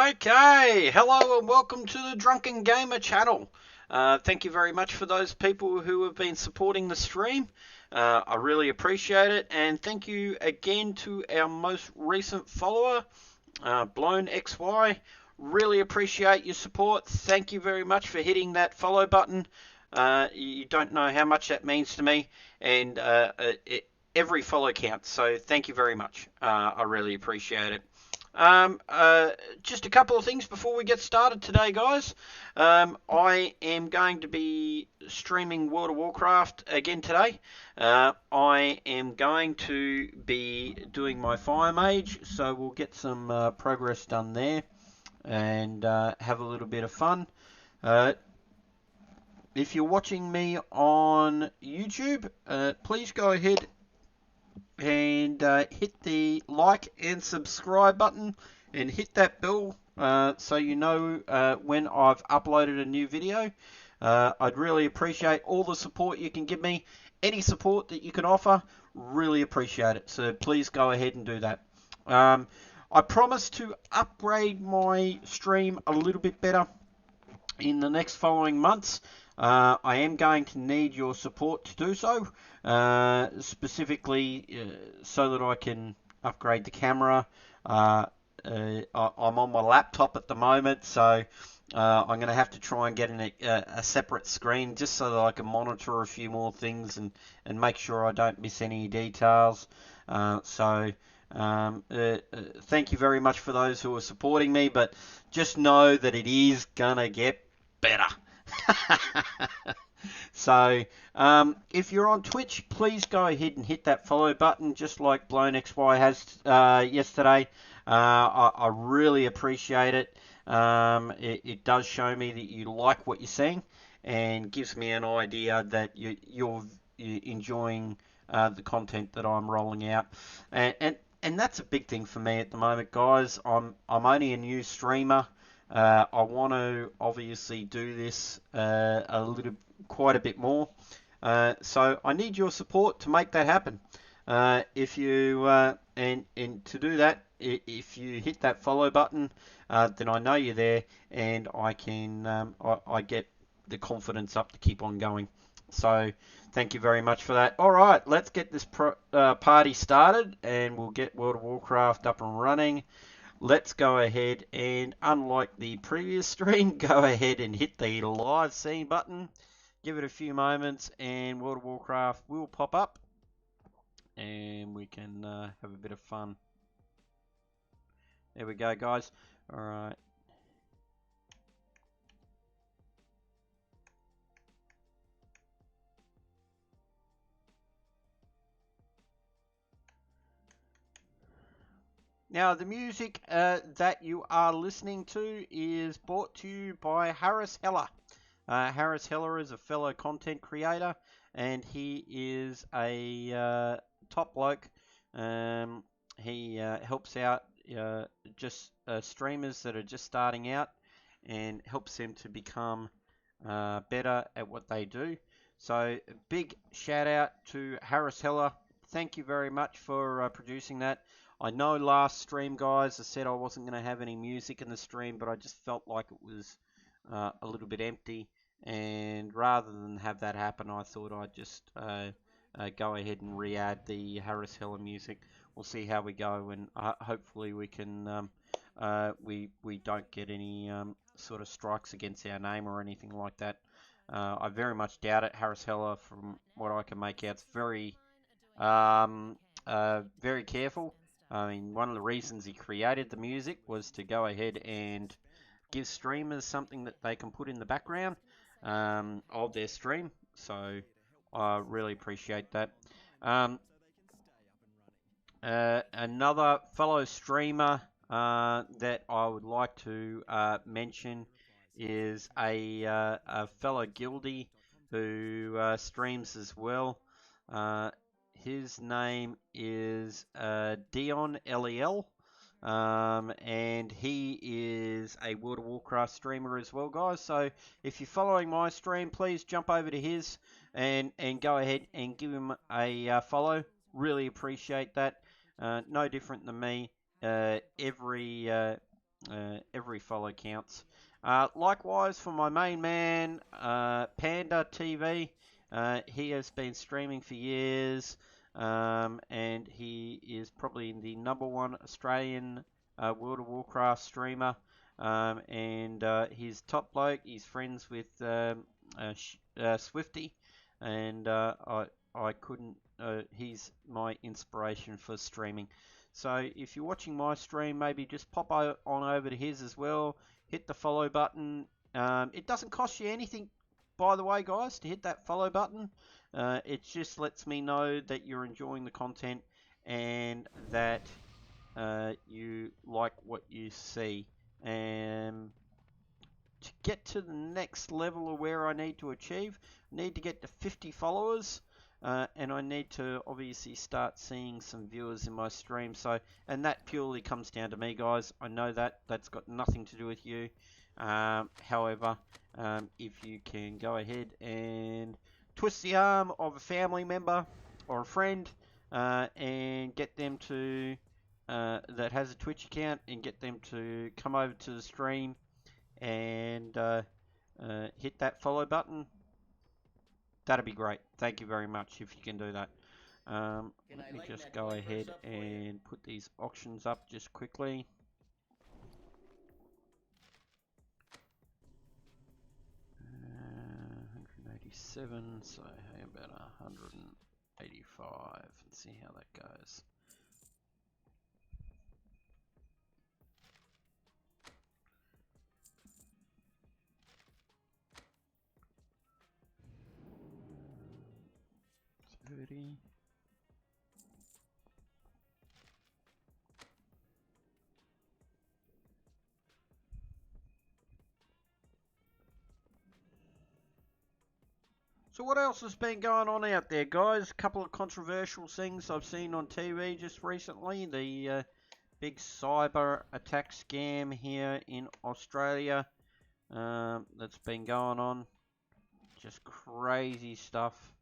Okay, hello and welcome to the Drunken Gamer channel. Thank you very much for those people who have been supporting the stream. I really appreciate it, and thank you again to our most recent follower, Blown XY. Really appreciate your support. Thank you very much for hitting that follow button. You don't know how much that means to me, and every follow counts, so thank you very much. I really appreciate it. Um, uh, just a couple of things before we get started today, guys. I am going to be streaming World of Warcraft again today. I am going to be doing my Fire Mage, so we'll get some progress done there and have a little bit of fun. Uh, if you're watching me on YouTube, please go ahead and hit the like and subscribe button and hit that bell so you know when I've uploaded a new video. I'd really appreciate all the support you can give me. Any support that you can offer, really appreciate it. So please go ahead and do that. I promise to upgrade my stream a little bit better in the next following months. I am going to need your support to do so, specifically so that I can upgrade the camera. I'm on my laptop at the moment, so I'm going to have to try and get a separate screen just so that I can monitor a few more things and make sure I don't miss any details. Thank you very much for those who are supporting me, but just know that it is going to get better. So, if you're on Twitch, please go ahead and hit that follow button, just like Blown XY has yesterday. I really appreciate it. It does show me that you like what you're seeing and gives me an idea that you're enjoying the content that I'm rolling out. And that's a big thing for me at the moment, guys. I'm only a new streamer. I want to obviously do this quite a bit more. So I need your support to make that happen. If you and to do that, if you hit that follow button, then I know you're there, and I can I get the confidence up to keep on going. So thank you very much for that. All right, let's get this party started, and we'll get World of Warcraft up and running. Let's go ahead and, unlike the previous stream, go ahead and hit the live scene button. Give it a few moments and World of Warcraft will pop up and we can have a bit of fun. There we go, guys. All right. Now, the music that you are listening to is brought to you by Harris Heller. Harris Heller is a fellow content creator, and he is a top bloke. He helps out just streamers that are just starting out and helps them to become better at what they do. So, big shout out to Harris Heller. Thank you very much for producing that. I know last stream, guys, I said I wasn't going to have any music in the stream, but I just felt like it was a little bit empty. And rather than have that happen, I thought I'd just go ahead and re-add the Harris Heller music. We'll see how we go, and hopefully we can we don't get any sort of strikes against our name or anything like that. I very much doubt it. Harris Heller, from what I can make out, is very careful. I mean, one of the reasons he created the music was to go ahead and give streamers something that they can put in the background of their stream. So I really appreciate that. Another fellow streamer that I would like to mention is a fellow guildie who streams as well. His name is Dion Lel, and he is a World of Warcraft streamer as well, guys. So if you're following my stream, please jump over to his and go ahead and give him a follow. Really appreciate that. No different than me. every follow counts. Likewise for my main man, Panda TV. He has been streaming for years, and he is probably the #1 Australian World of Warcraft streamer. And he's top bloke. He's friends with Swifty, and I couldn't. He's my inspiration for streaming. So if you're watching my stream, maybe just pop on over to his as well. Hit the follow button. It doesn't cost you anything, by the way, guys, to hit that follow button. It just lets me know that you're enjoying the content and that you like what you see. And to get to the next level of where I need to achieve, I need to get to 50 followers. And I need to obviously start seeing some viewers in my stream. So, and that purely comes down to me, guys. I know that that's got nothing to do with you. However, if you can go ahead and twist the arm of a family member or a friend and get them to that has a Twitch account and get them to come over to the stream and hit that follow button. That'd be great. Thank you very much if you can do that. Let me just go ahead and put these auctions up just quickly. Uh, 187, so how about 185? Let's see how that goes. So what else has been going on out there, guys? A couple of controversial things I've seen on TV just recently. The big cyber attack scam here in Australia that's been going on. Just crazy stuff.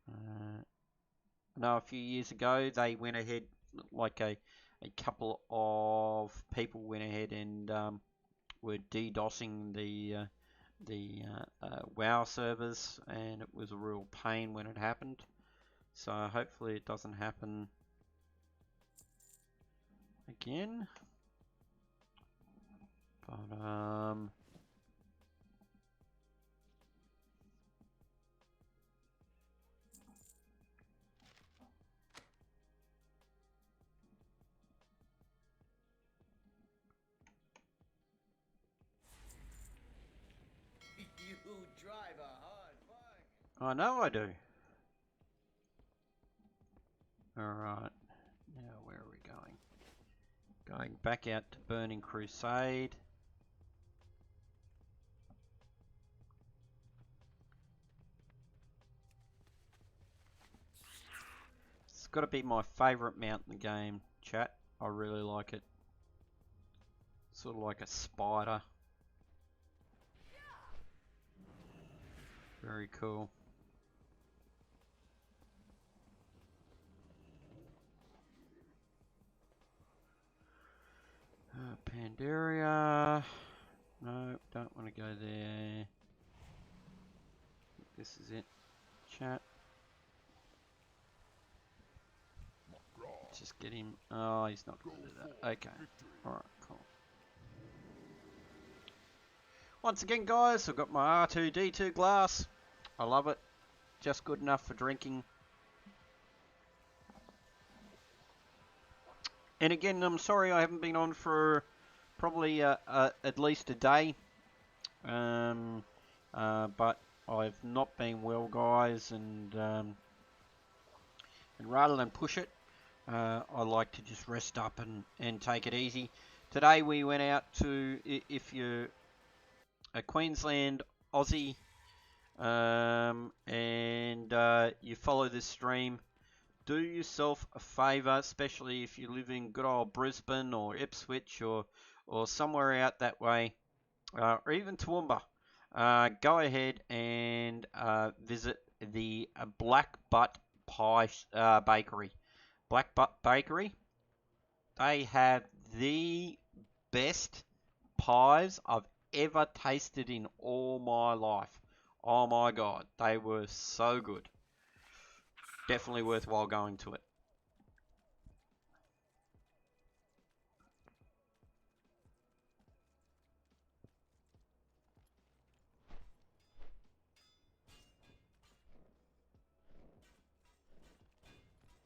I know a few years ago they went ahead, like a couple of people went ahead and were DDoSing the WoW servers, and it was a real pain when it happened. So hopefully it doesn't happen again. But You drive a hard bargain. I know I do. Alright, now where are we going? Going back out to Burning Crusade. It's got to be my favourite mount in the game, chat. I really like it. Sort of like a spider. Very cool. Pandaria. No, don't want to go there. This is it. Chat. Just get him. Oh, he's not going to do that. Okay. Alright, cool. Once again, guys, I've got my R2-D2 glass. I love it. Just good enough for drinking. And again, I'm sorry I haven't been on for probably at least a day. But I've not been well, guys, and rather than push it, I like to just rest up and take it easy. Today we went out to, if you're a Queensland Aussie and you follow this stream, do yourself a favour, especially if you live in good old Brisbane or Ipswich or somewhere out that way, or even Toowoomba. Go ahead and visit the Black Butt Pie Bakery. Black Butt Bakery. They have the best pies I've ever tasted in all my life. Oh my god, they were so good. Definitely worthwhile going to it.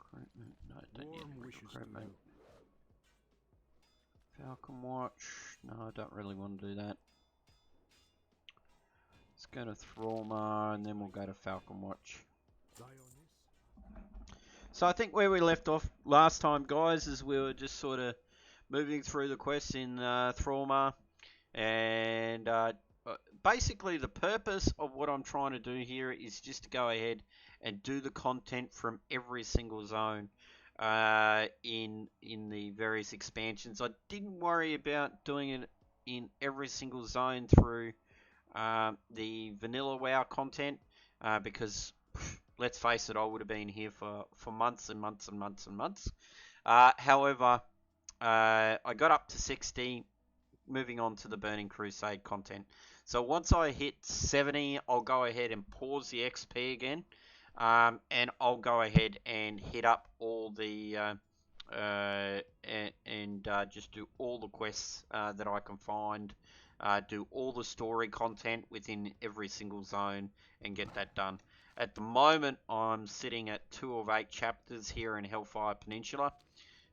Recruitment, no, don't need recruitment. Falcon Watch, no, I don't really want to do that. Let's go to Thrallmar and then we'll go to Falcon Watch. So I think where we left off last time, guys, is we were just sort of moving through the quests in Thrallmar, and basically the purpose of what I'm trying to do here is just to go ahead and do the content from every single zone in the various expansions. I didn't worry about doing it in every single zone through the vanilla WoW content because let's face it, I would have been here for months and months and months and months. However, I got up to 60, moving on to the Burning Crusade content. So once I hit 70, I'll go ahead and pause the XP again, and I'll go ahead and hit up all the just do all the quests that I can find, do all the story content within every single zone, and get that done. At the moment, I'm sitting at 2 of 8 chapters here in Hellfire Peninsula,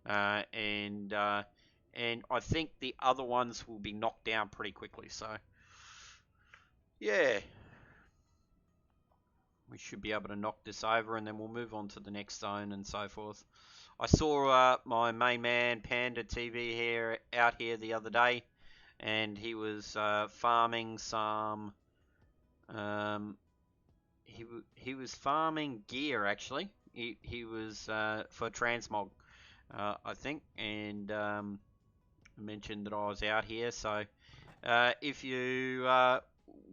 and I think the other ones will be knocked down pretty quickly. So, yeah, we should be able to knock this over, and then we'll move on to the next zone and so forth. I saw my main man Panda TV here out here the other day, and he was farming some. He was farming gear actually. He was for transmog, I think, and mentioned that I was out here. So if you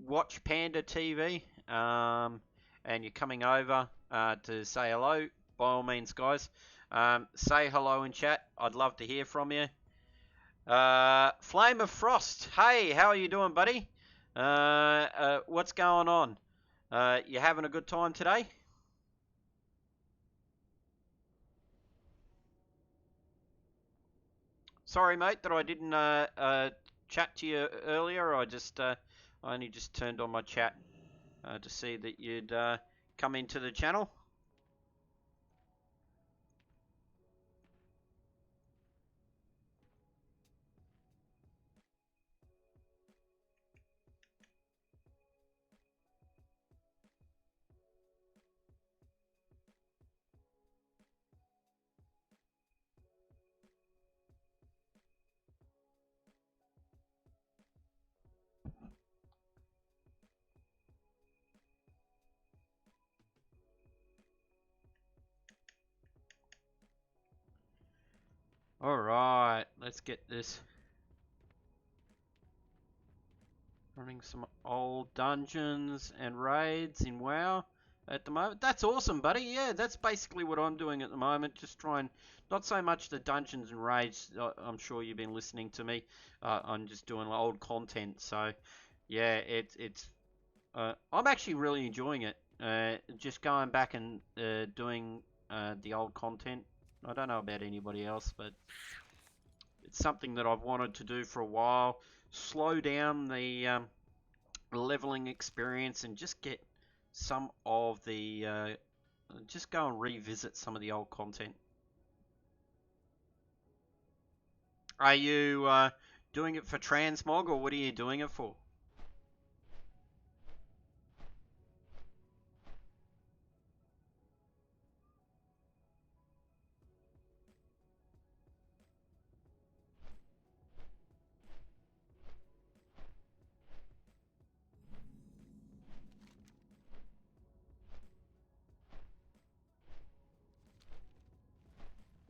watch Panda TV and you're coming over to say hello, by all means, guys, say hello in chat. I'd love to hear from you. Flame of Frost, hey, how are you doing, buddy? What's going on? You having a good time today? Sorry, mate, that I didn't chat to you earlier. I only just turned on my chat to see that you'd come into the channel. Alright, let's get this. Running some old dungeons and raids in WoW at the moment. That's awesome, buddy. Yeah, that's basically what I'm doing at the moment. Just trying, not so much the dungeons and raids. I'm sure you've been listening to me. I'm just doing old content. So, yeah, it's. I'm actually really enjoying it. Just going back and doing the old content. I don't know about anybody else, but it's something that I've wanted to do for a while. Slow down the leveling experience and just get some of the just go and revisit some of the old content. Are you doing it for transmog, or what are you doing it for?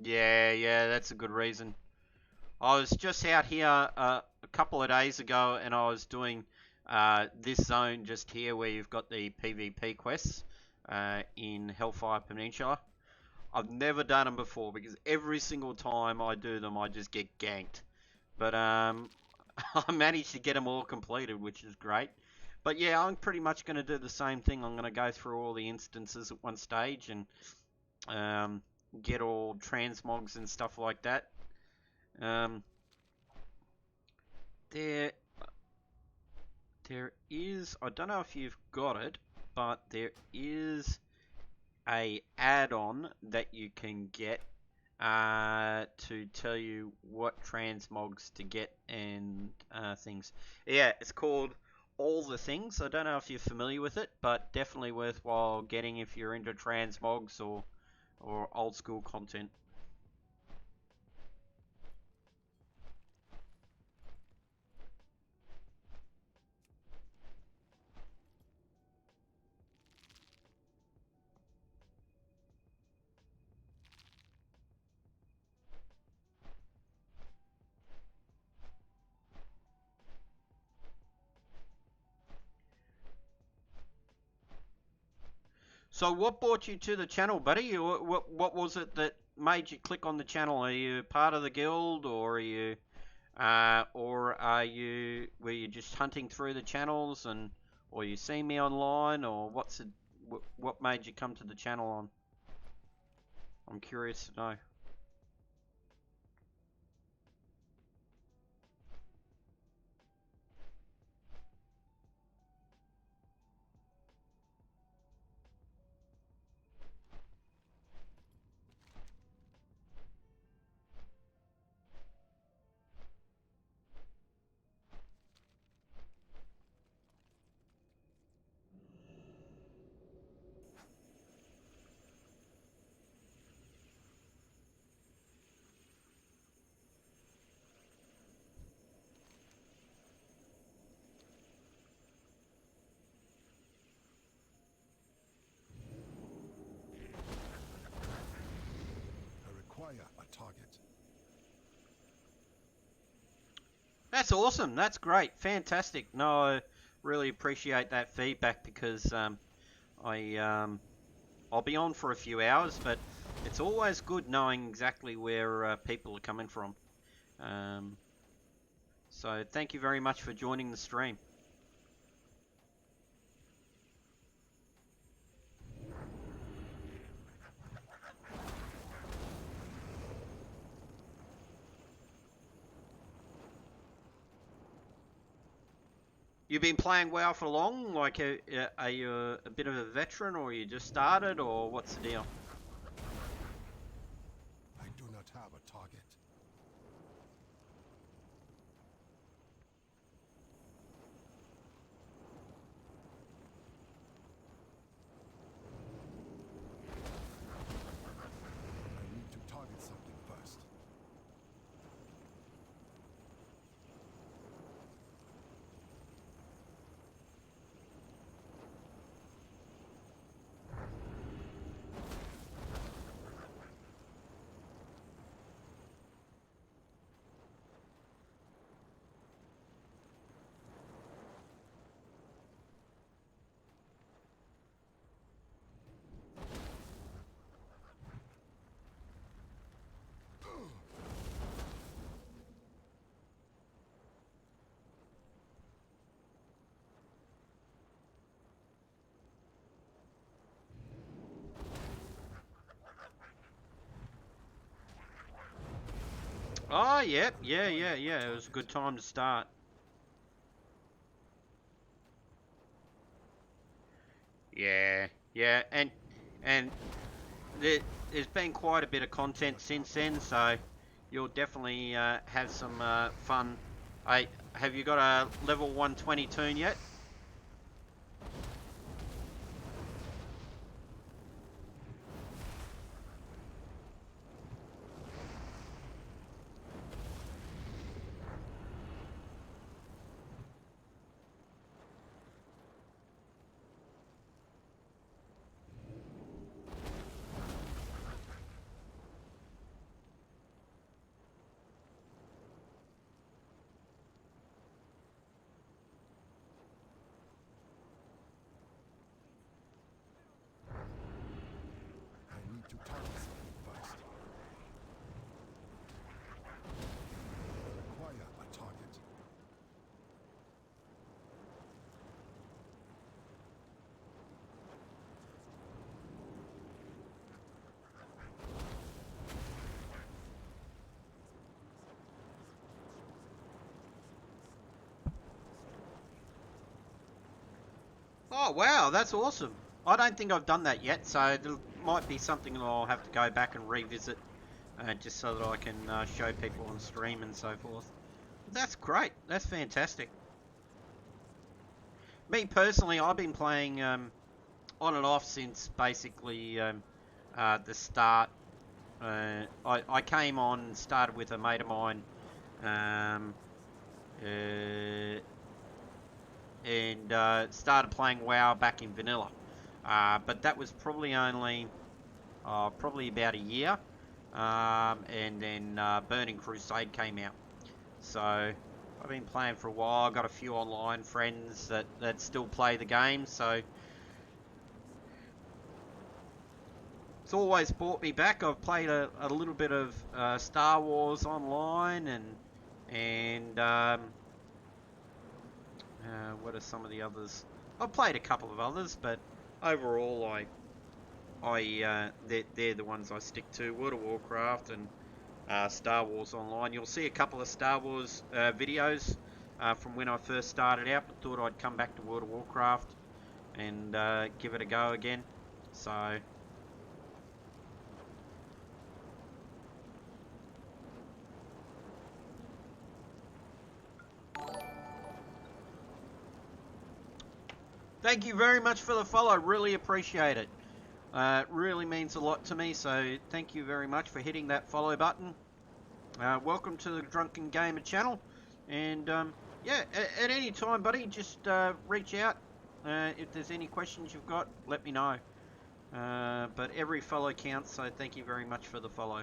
Yeah, that's a good reason. I was just out here a couple of days ago, and I was doing this zone just here where you've got the PvP quests in Hellfire Peninsula. I've never done them before because every single time I do them, I just get ganked. But I managed to get them all completed, which is great. But yeah, I'm pretty much going to do the same thing. I'm going to go through all the instances at one stage and um, get all transmogs and stuff like that. Um, there, there is. I don't know if you've got it, but there is a add-on that you can get to tell you what transmogs to get and things. Yeah, it's called All the Things. I don't know if you're familiar with it, but definitely worthwhile getting if you're into transmogs or old school content. So, what brought you to the channel, buddy? What was it that made you click on the channel? Are you part of the guild, or were you just hunting through the channels, or you see me online, or what made you come to the channel on? I'm curious to know. I require a target. That's awesome. That's great. Fantastic. No, I really appreciate that feedback because I I'll be on for a few hours, but it's always good knowing exactly where people are coming from. Um, so thank you very much for joining the stream. You've been playing WoW for long? Like, are you a bit of a veteran, or you just started, or what's the deal? I do not have a target. I need to target something first. Oh, yep, yeah. It was a good time to start. Yeah, and there's been quite a bit of content since then, so you'll definitely have some fun. Have you got a level 120 tune yet? wow, that's awesome. I don't think I've done that yet, so it might be something that I'll have to go back and revisit, just so that I can show people on stream and so forth. That's great. That's fantastic. Me personally, I've been playing on and off since basically the start. I came on, started with a mate of mine, um, and started playing WoW back in vanilla. But that was probably only probably about a year, and then Burning Crusade came out. So I've been playing for a while. I've got a few online friends that still play the game, so it's always brought me back. I've played a little bit of Star Wars online, and what are some of the others? I've played a couple of others, but overall, they're the ones I stick to. World of Warcraft and Star Wars Online. You'll see a couple of Star Wars videos from when I first started out, but thought I'd come back to World of Warcraft and give it a go again. So thank you very much for the follow. Really appreciate it. It really means a lot to me, so thank you very much for hitting that follow button. Welcome to the Drunken Gamer channel, and yeah, at any time, buddy, just reach out. If there's any questions you've got, let me know. But every follow counts, so thank you very much for the follow.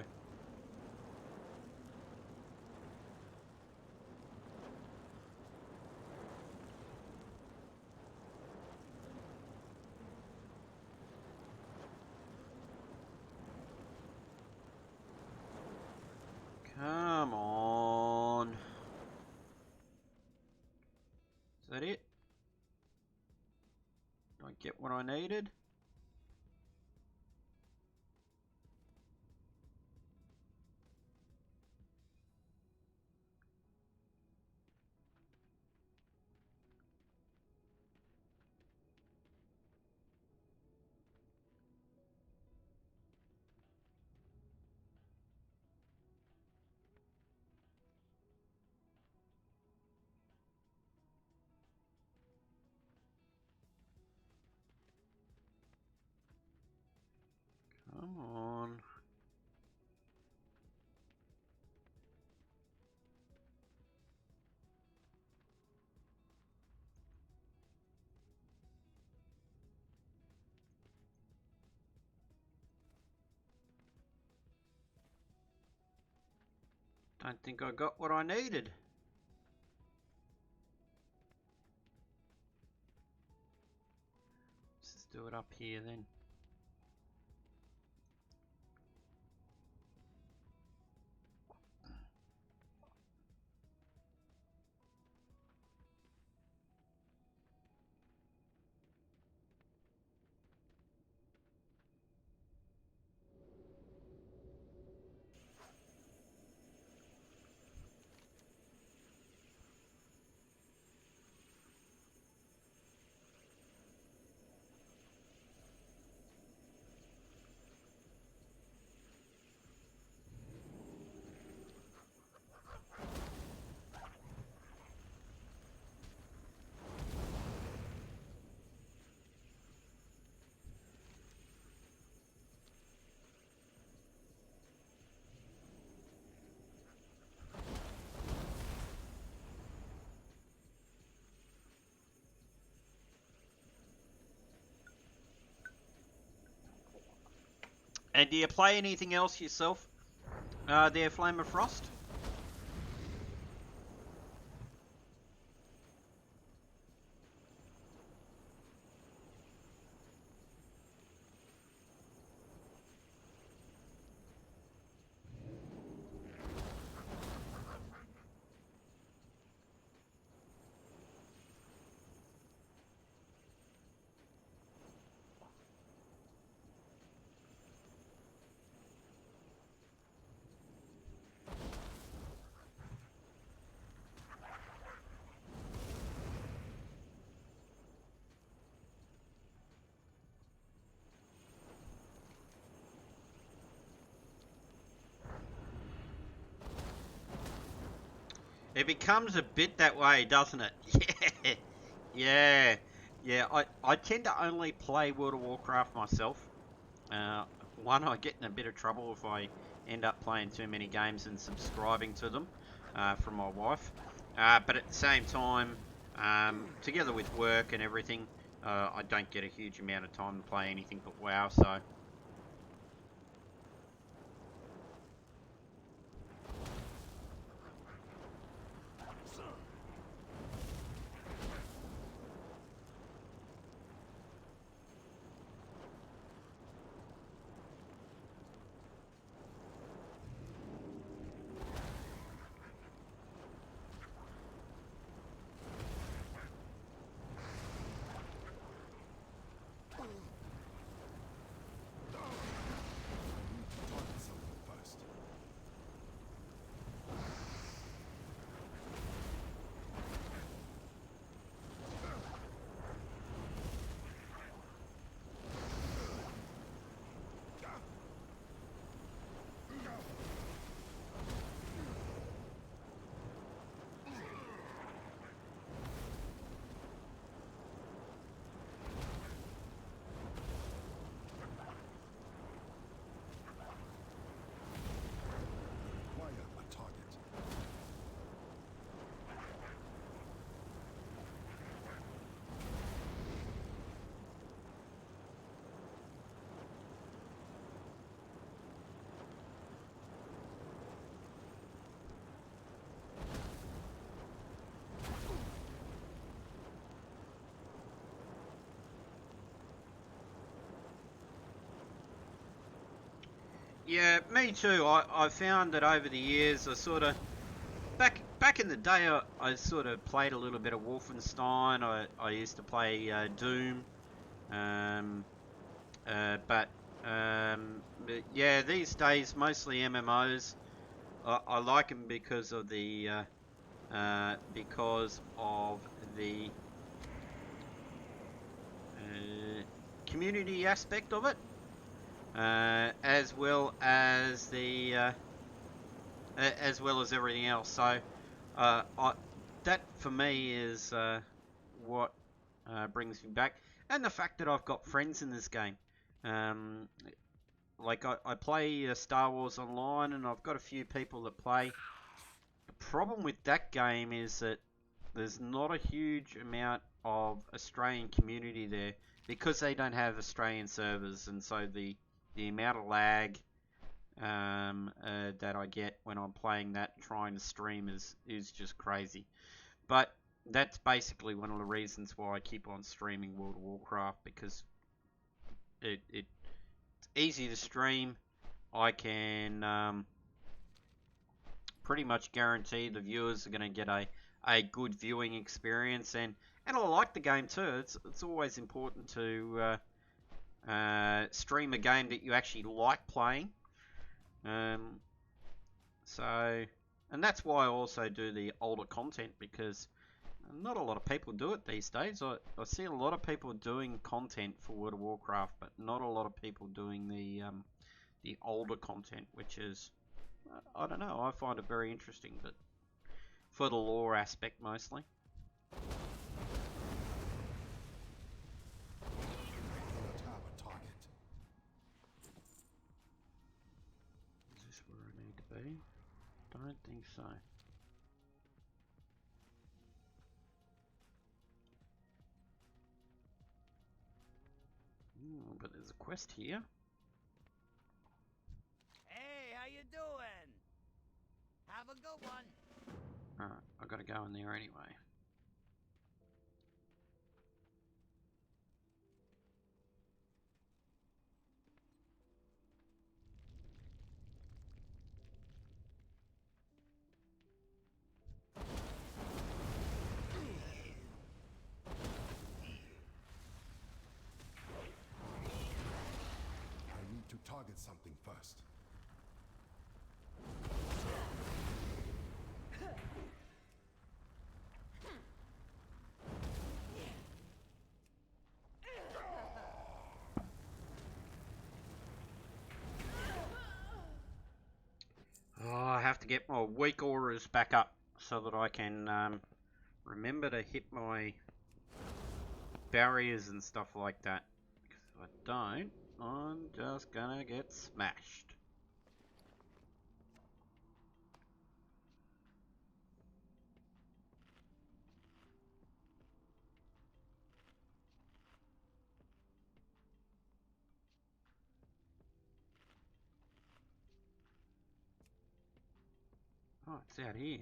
Come on. Is that it? Did I get what I needed? Come on. Don't think I got what I needed. Let's just do it up here then. And do you play anything else yourself? There, Flame of Frost? It becomes a bit that way, doesn't it? Yeah. Yeah. I tend to only play World of Warcraft myself. Uh, One, I get in a bit of trouble if I end up playing too many games and subscribing to them from my wife. But at the same time, together with work and everything, I don't get a huge amount of time to play anything but WoW, so... Target something first. Require a target. Yeah, me too. I found that over the years, I sort of... Back in the day, I sort of played a little bit of Wolfenstein. I used to play Doom. Um, but yeah, these days mostly MMOs. I like them because of the community aspect of it, as well as as well as everything else. So that for me is what brings me back, and the fact that I've got friends in this game. Um, like I play Star Wars Online, and I've got a few people that play. The problem with that game is that there's not a huge amount of Australian community there because they don't have Australian servers, and so the amount of lag that I get when I'm playing that trying to stream is just crazy. But that's basically one of the reasons why I keep on streaming World of Warcraft, because it's easy to stream. I can pretty much guarantee the viewers are going to get a good viewing experience, and I like the game too. It's always important to stream a game that you actually like playing. Um, so, and that's why I also do the older content, because not a lot of people do it these days. I see a lot of people doing content for World of Warcraft, but not a lot of people doing the older content, which is, I don't know, I find it very interesting, but for the lore aspect mostly. Do not have a target. Is this where I need to be? Don't think so. But there's a quest here. Hey, how you doing? Have a good one. Alright, I gotta go in there anyway. I need to target something first. Oh, I have to get my weak auras back up so that I can remember to hit my barriers and stuff like that. Because if I don't, I'm just gonna get smashed. Oh, it's out here.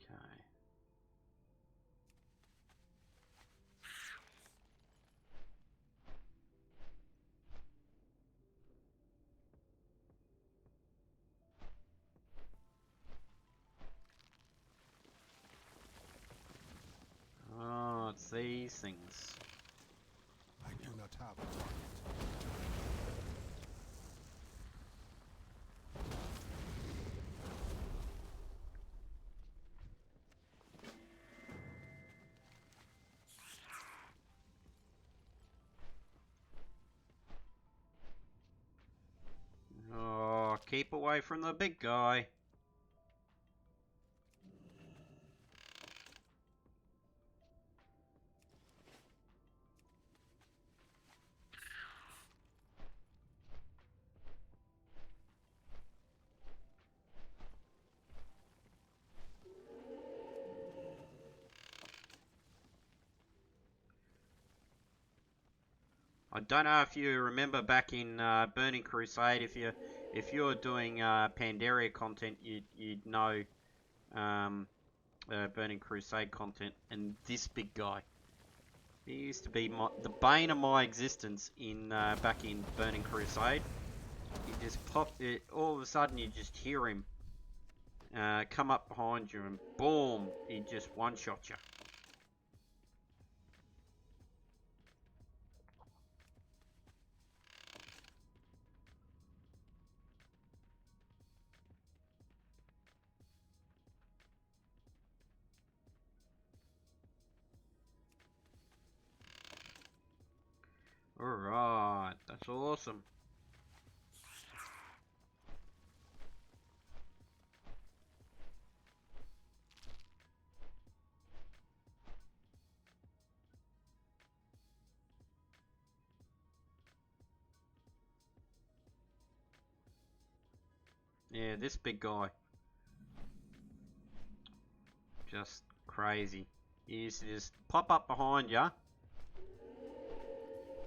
Okay. Oh, it's these things. I do not have a target. Oh, keep away from the big guy. I don't know if you remember back in Burning Crusade, if you're doing Pandaria content, you'd know Burning Crusade content, and this big guy. He used to be the bane of my existence in back in Burning Crusade. He just popped it. All of a sudden, you just hear him come up behind you, and boom, he just one-shot you. Alright, that's awesome. Yeah, this big guy. Just crazy. He used to just pop up behind you.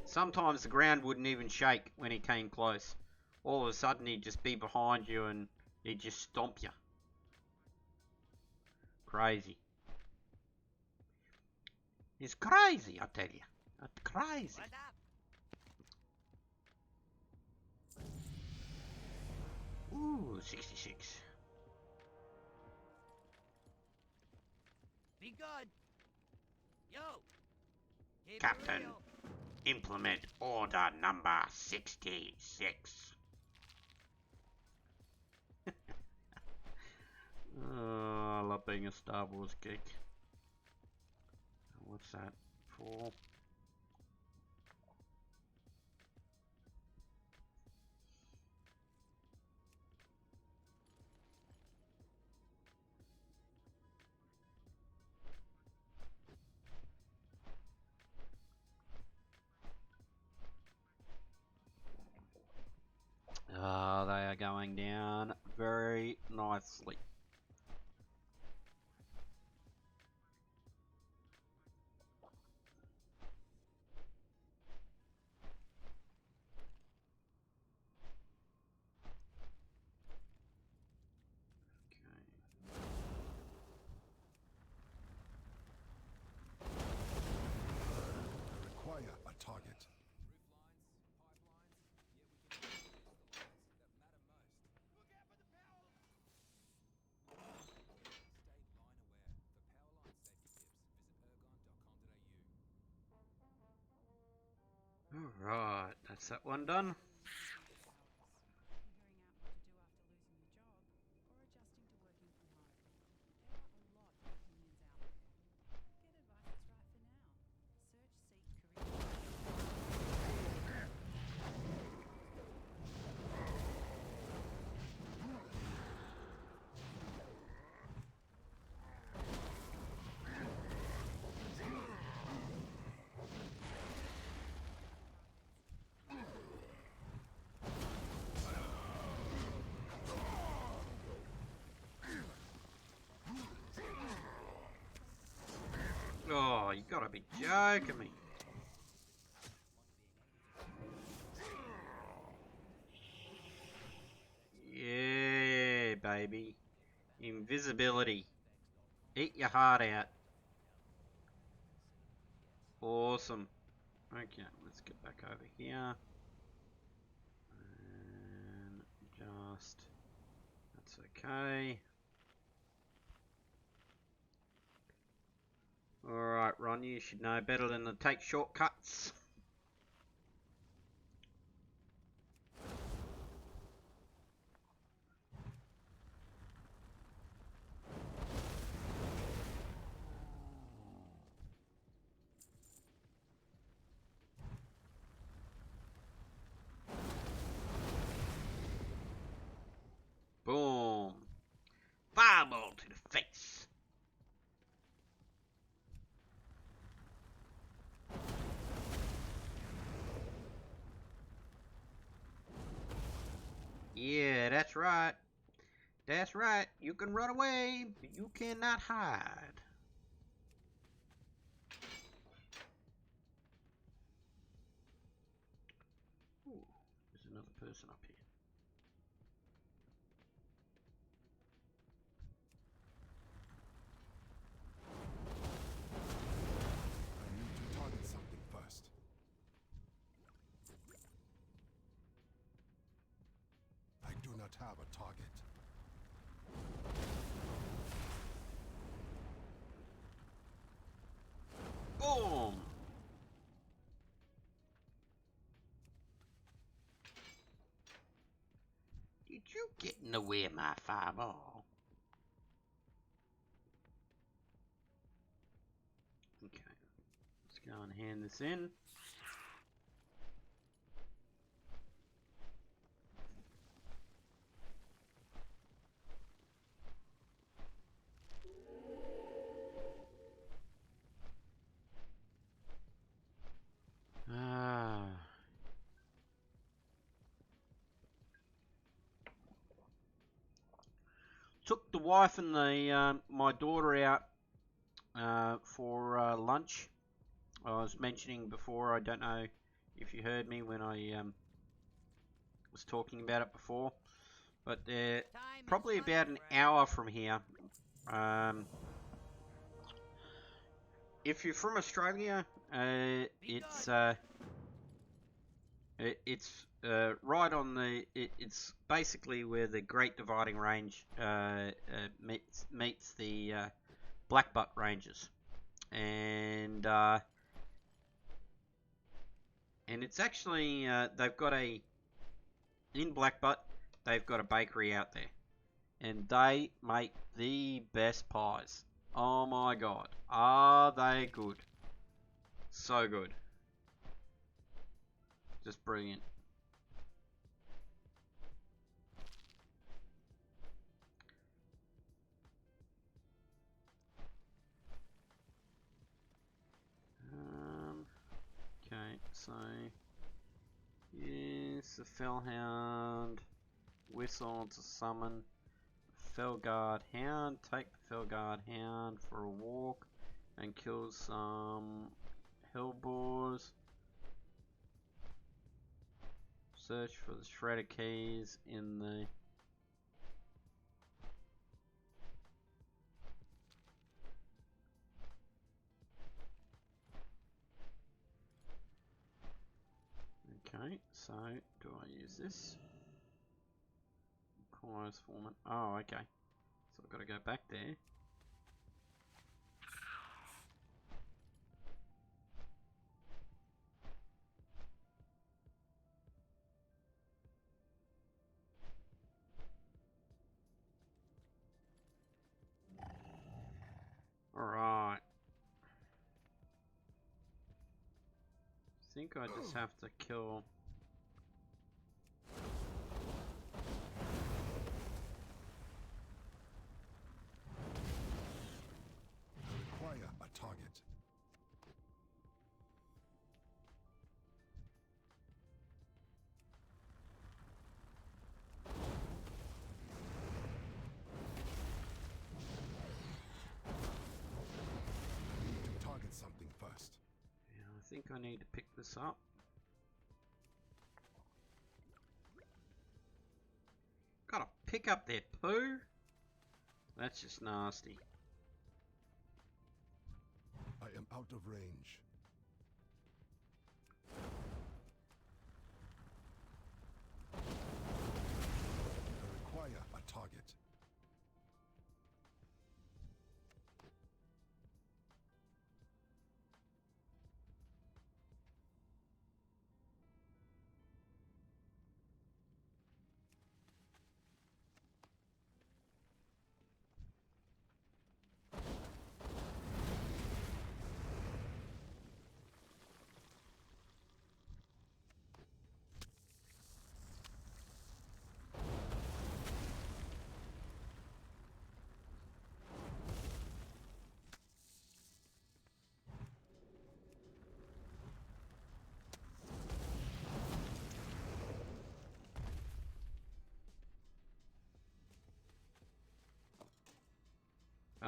Sometimes the ground wouldn't even shake when he came close. All of a sudden he'd just be behind you and he'd just stomp you. Crazy. It's crazy, I tell you. It's crazy. What up? Ooh, 66. Be good. Yo. Keep it Captain, real. implement order number 66. Oh, I love being a Star Wars geek. What's that for? Ah, they are going down very nicely. Okay. Require a target. Alright, that's that one done. Figuring out what to do after losing your job, or adjusting to working from home. There are a lot of opinions out there. Get advice that's right for now. gotta be joking me. Yeah, baby. Invisibility. Eat your heart out. Awesome. Okay, let's get back over here. And just... That's okay. Alright, Ron, you should know better than to take shortcuts. Boom. Fireball to the face. Yeah, that's right. That's right. You can run away, but you cannot hide. Ooh, there's another person up here. I need to target something first. I do not have a target. Boom. Did you get in the way of my fireball? Okay, let's go and hand this in. Ah. Took the wife and the my daughter out for lunch. I was mentioning before, I don't know if you heard me when I was talking about it before, but they're probably about an hour from here. If you're from Australia, it's right on the. It's basically where the Great Dividing Range meets the Blackbutt Ranges, and it's actually they've got in Blackbutt, they've got a bakery out there, and they make the best pies. Oh my god, are they good? So good, just brilliant. Okay, so use the Fellhound whistle to summon Felguard Hound. Take the Felguard Hound for a walk and kill some Hellboars. Search for the shredder keys in the... Okay, so do I use this? Requires foreman. Oh, okay. So I've got to go back there. Alright. I think I just have to kill... Require a target. I need to target something first. think I need to pick this up. Gotta pick up their poo? That's just nasty. I am out of range. I require a target.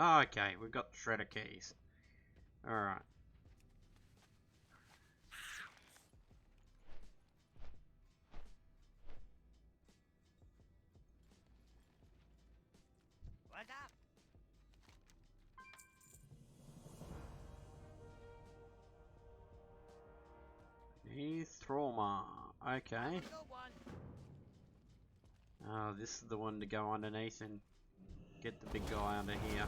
Okay, we've got the shredder keys. Alright. What's up? Trauma. Okay. Go one. Oh, this is the one to go underneath and get the big guy under here.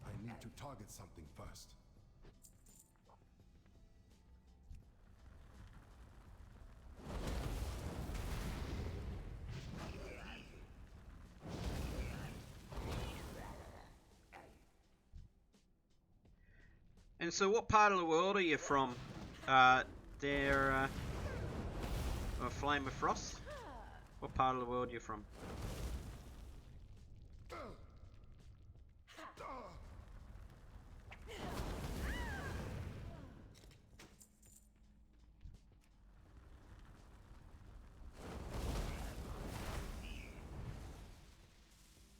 I need to target something first. And so what part of the world are you from? They're a Flame of Frost? What part of the world are you from?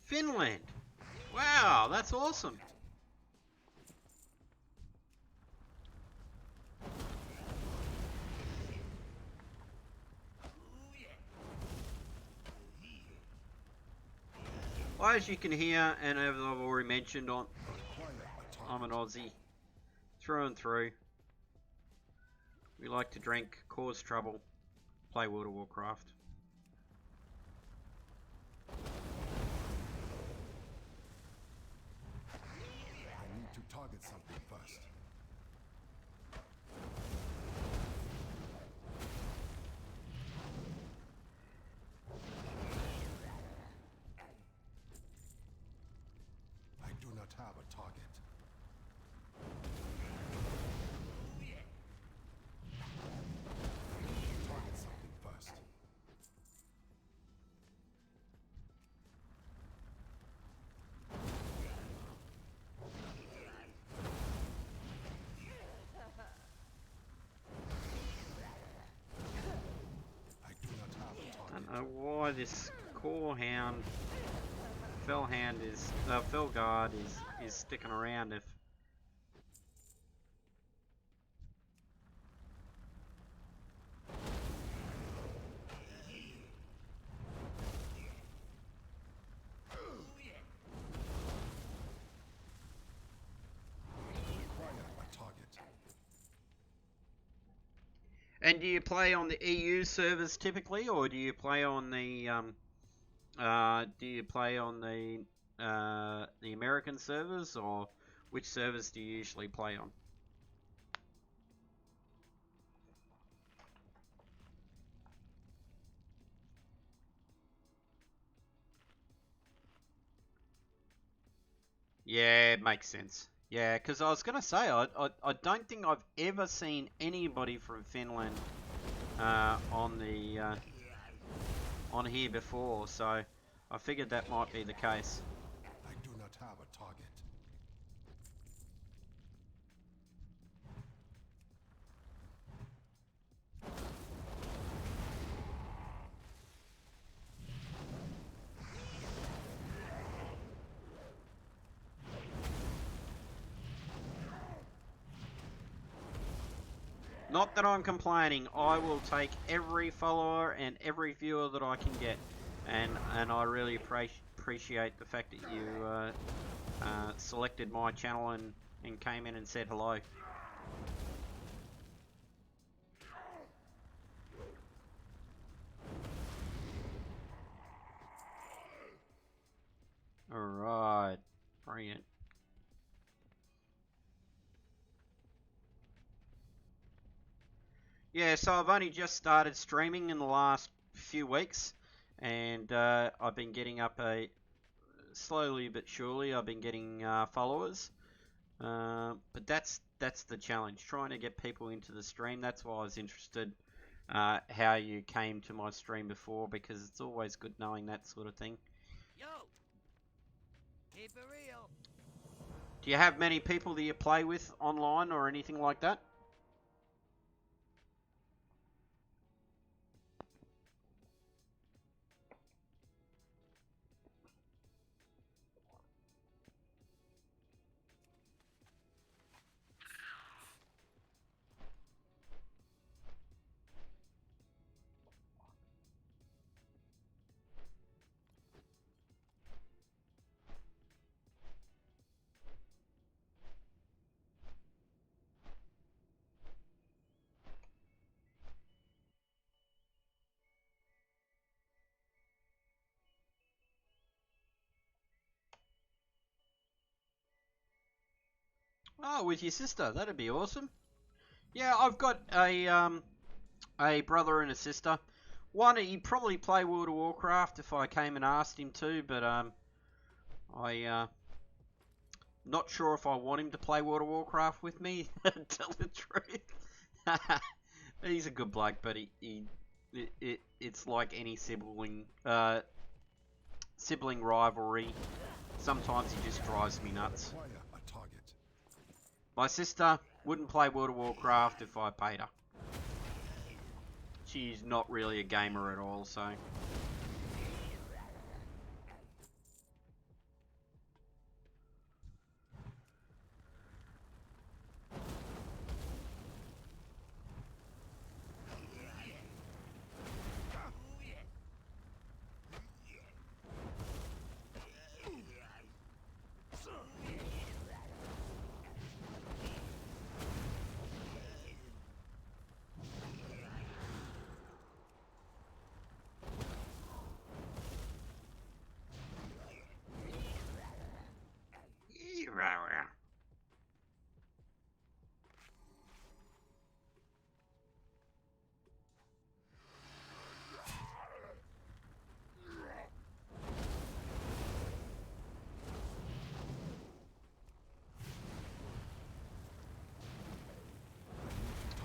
Finland! Wow, that's awesome! Well, as you can hear, and as I've already mentioned, I'm an Aussie, through and through. We like to drink, cause trouble, play World of Warcraft. I need to target something first. I do not have a target. Target something first. I do not have a I target. don't know why this core hound, fell hound is, fell guard is sticking around if. Require a target. And do you play on the EU servers typically, or do you play on the the American servers, or which servers do you usually play on? Yeah, it makes sense. Yeah, because I was gonna say I don't think I've ever seen anybody from Finland on the on here before, so I figured that might be the case. I do not have a target. Not that I'm complaining. I will take every follower and every viewer that I can get, and I really appreciate the fact that you selected my channel and came in and said hello. Alright, brilliant. Yeah, so I've only just started streaming in the last few weeks, and I've been getting up slowly but surely. I've been getting followers, but that's the challenge, trying to get people into the stream. That's why I was interested how you came to my stream before, because it's always good knowing that sort of thing. Yo! Keep it real. Do you have many people that you play with online or anything like that? Oh, with your sister, that'd be awesome. Yeah, I've got a brother and a sister. One, he'd probably play World of Warcraft if I came and asked him to, but I not sure if I want him to play World of Warcraft with me. To tell the truth, he's a good bloke, but it's like any sibling rivalry. Sometimes he just drives me nuts. Acquire a target. My sister wouldn't play World of Warcraft if I paid her. She's not really a gamer at all, so...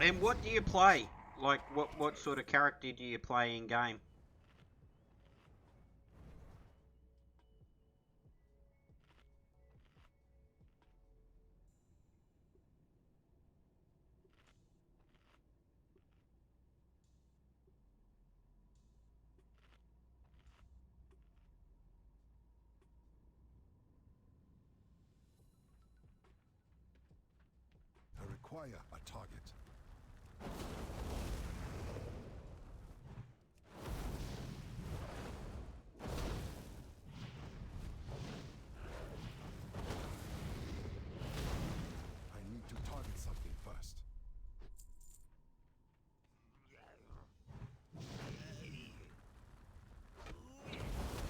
And what do you play? Like, what sort of character do you play in game? I require a target. I need to target something first.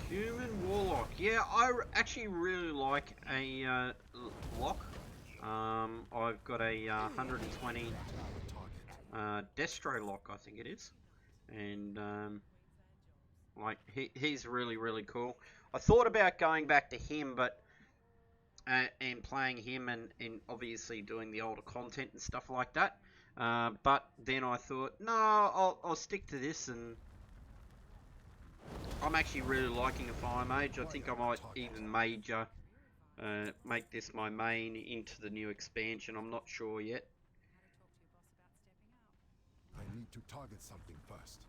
Human Warlock. Yeah, actually really like a lock. I've got a 120 Destro lock, I think it is. And like he's really cool. I thought about going back to him, but and playing him and obviously doing the older content and stuff like that. But then I thought, no, I'll stick to this, and I'm actually really liking a fire mage. I think I might even major make this my main into the new expansion. I'm not sure yet. I need to target something first.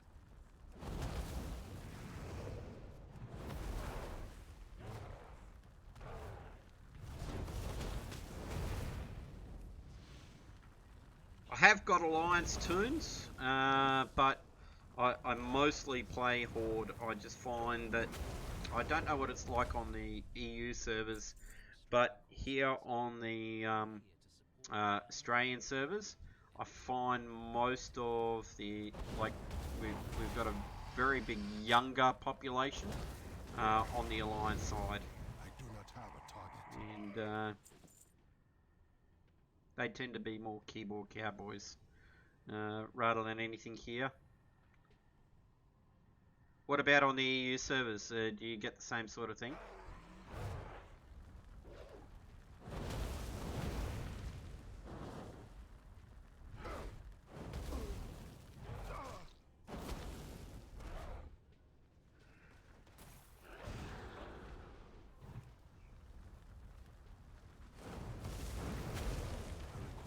I have got Alliance tunes, but I mostly play Horde. I just find that I don't know what it's like on the EU servers, but here on the Australian servers, I find most of the we've got a very big younger population on the Alliance side, I do not have a target. and they tend to be more keyboard cowboys rather than anything here. What about on the EU servers? Do you get the same sort of thing?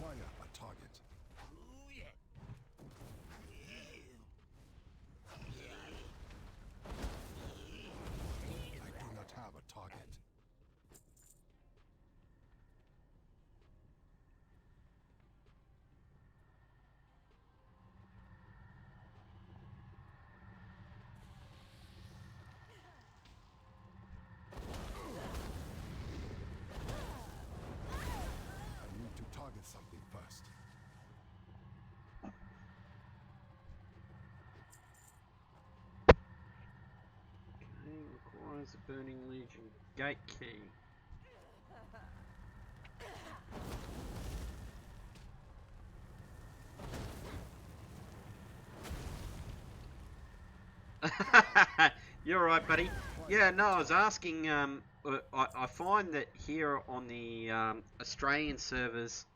I require a target. Ooh, yeah. I do not have a target. I need to target something first. Okay, requires a Burning Legion gate key. You're right, buddy. Yeah, no, I was asking. I find that here on the Australian servers,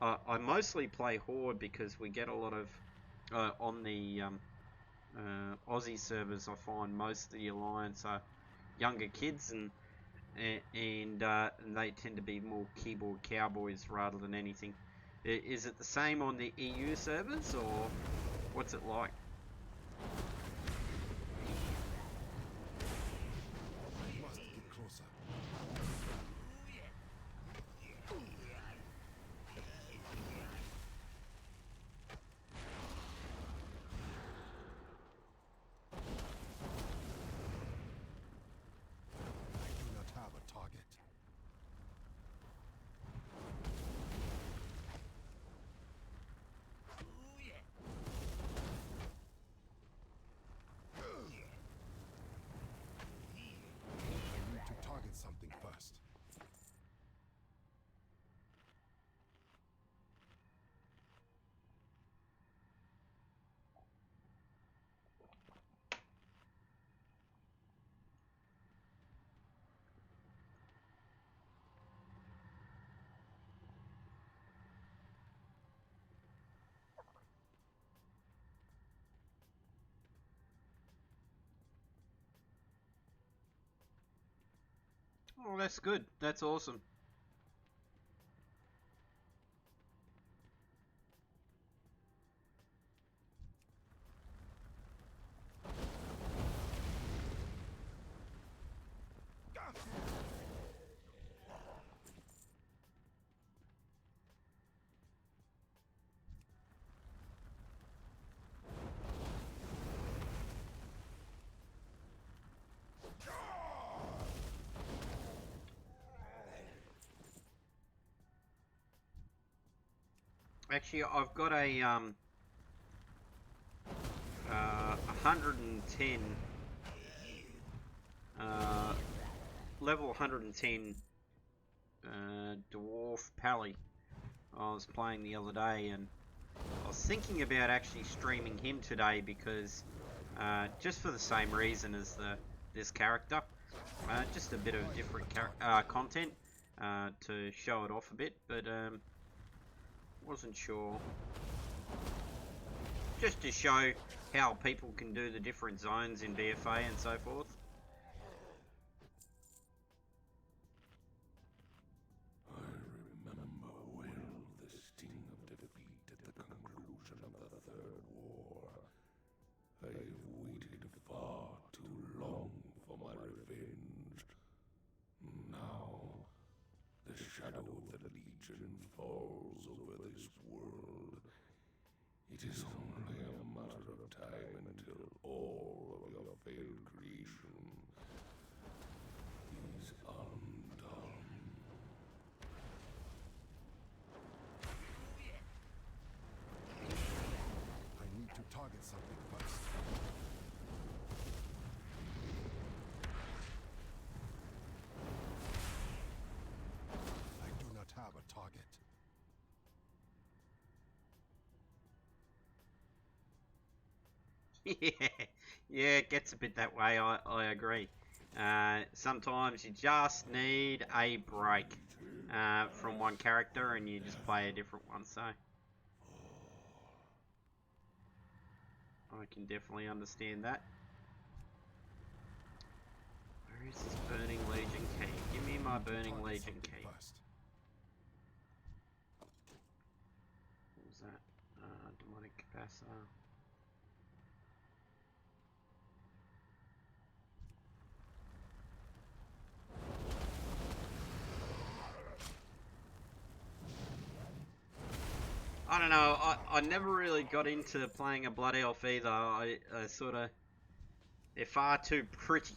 I mostly play Horde because we get a lot of on the Aussie servers. I find most of the Alliance are younger kids, and they tend to be more keyboard cowboys rather than anything. Is it the same on the EU servers, or what's it like? I must get closer. I do not have a target. Ooh, yeah. I need to target something first. Oh, that's good. That's awesome. Actually, I've got a 110 level 110 dwarf pally. I was playing the other day, and I was thinking about actually streaming him today because just for the same reason as this character, just a bit of different content to show it off a bit, but wasn't sure. Just to show how people can do the different zones in BFA and so forth. I remember well the sting of defeat at the conclusion of the Third War. I have waited far too long for my revenge. Now, the shadow of the Legion falls over this world, It is only a matter of time until all of your failed creation is undone. I need to target something first. I do not have a target. Yeah, it gets a bit that way. I agree. Sometimes you just need a break from one character, and you just play a different one. So I can definitely understand that. Where is this Burning Legion key? Give me my Burning Target Legion something key. first. What was that? Demonic capacitor. I don't know. I never really got into playing a Blood Elf either. I sort of... They're far too pretty.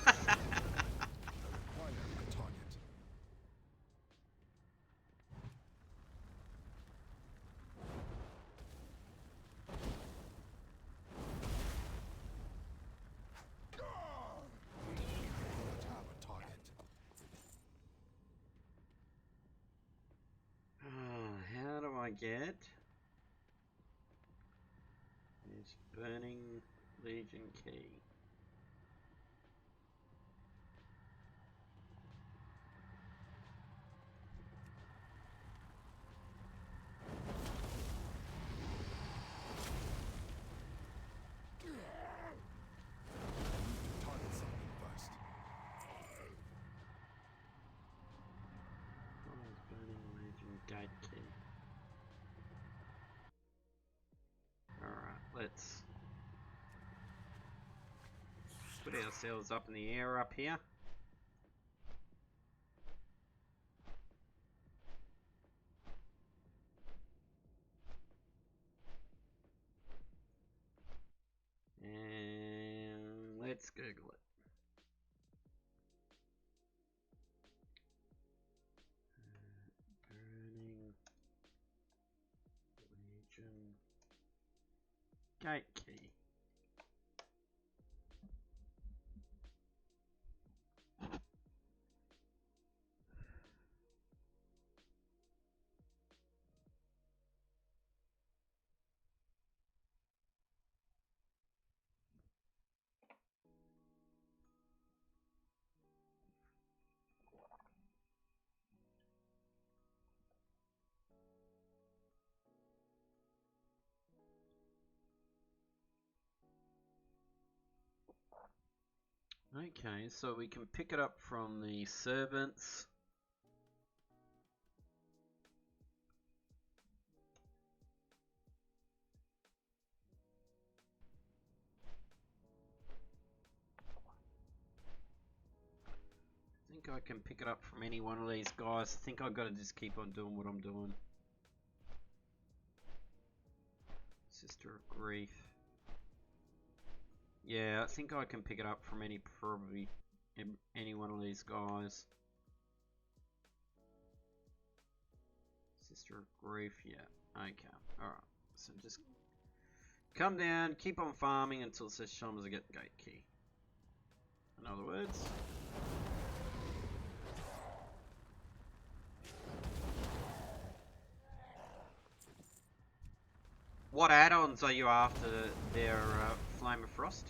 I require a target. I do not have a target. How do I get this Burning Legion key? I need to target something first. What is Burning Legion gate key? Alright, let's put ourselves up in the air up here. And let's Google it. Burning Legion gate key. Okay, so we can pick it up from the servants. I think I can pick it up from any one of these guys. I think I've got to just keep on doing what I'm doing. Sister of Grief. Yeah, I think I can pick it up from probably any one of these guys. Sister of Grief, yeah. Okay, alright. So just come down, keep on farming until it says Shaman's a gate key. In other words. What add-ons are you after their Flame of Frost?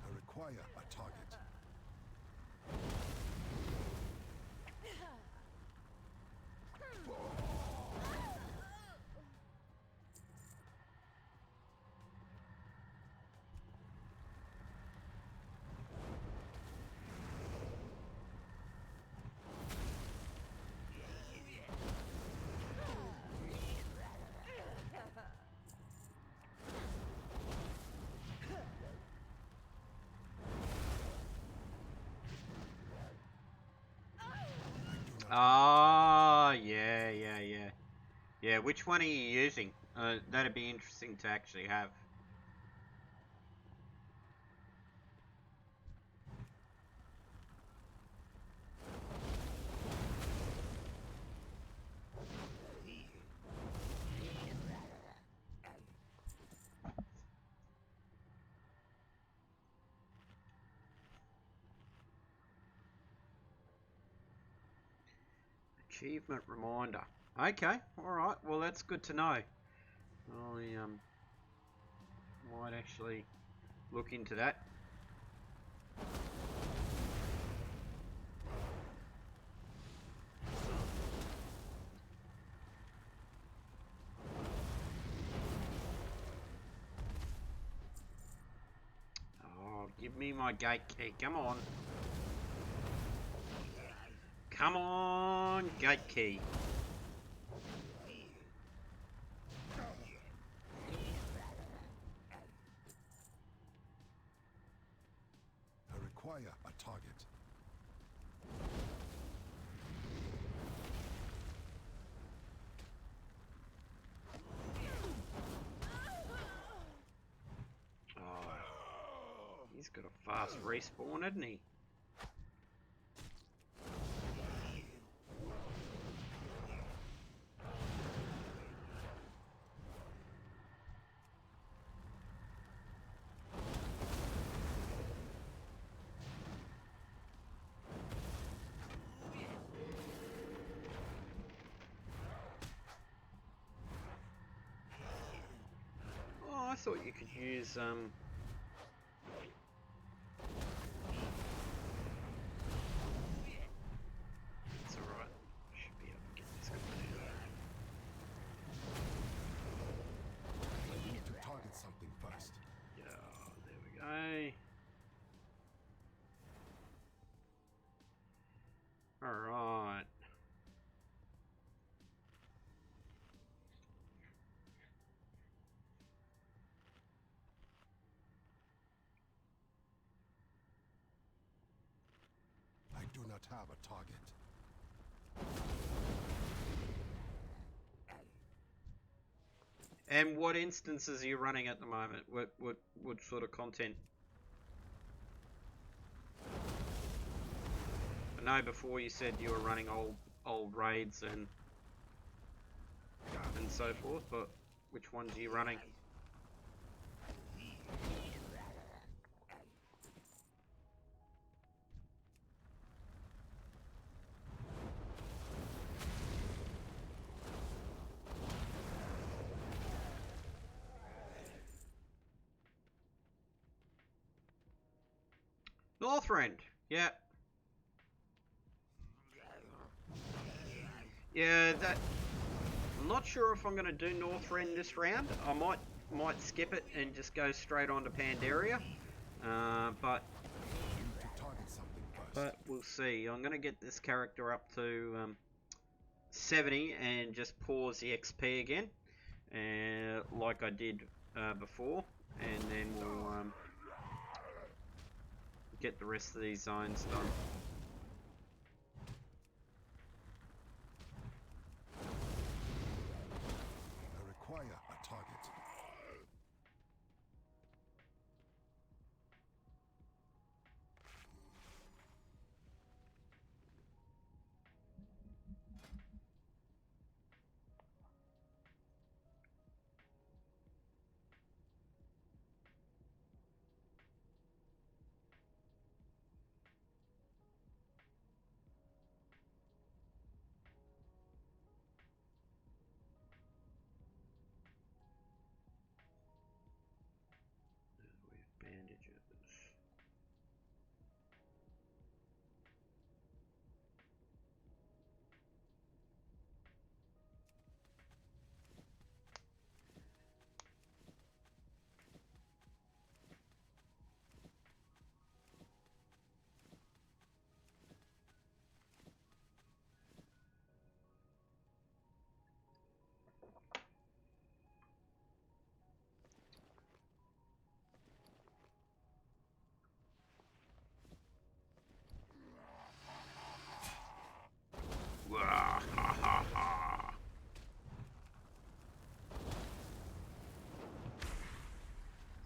I require a target. Ah, yeah. Yeah, which one are you using? That'd be interesting to actually have. Achievement reminder. Okay, alright, well that's good to know. I might actually look into that. Oh, give me my gate key, come on. Come on, gate key. I require a target. Oh, he's got a fast respawn, hasn't he? Oh, I thought you could use It's alright. Should be able to get this guy down. I need to target something first. Yeah, there we go. Alright. I do not have a target. And what instances are you running at the moment? What sort of content? I know before you said you were running old raids and so forth, but which ones are you running? Northrend, yeah. Yeah, that I'm not sure if I'm going to do Northrend this round. I might skip it and just go straight on to Pandaria. But I need to target something first. we'll see. I'm going to get this character up to 70 and just pause the XP again, like I did before, and then we'll get the rest of these zones done. I require a target.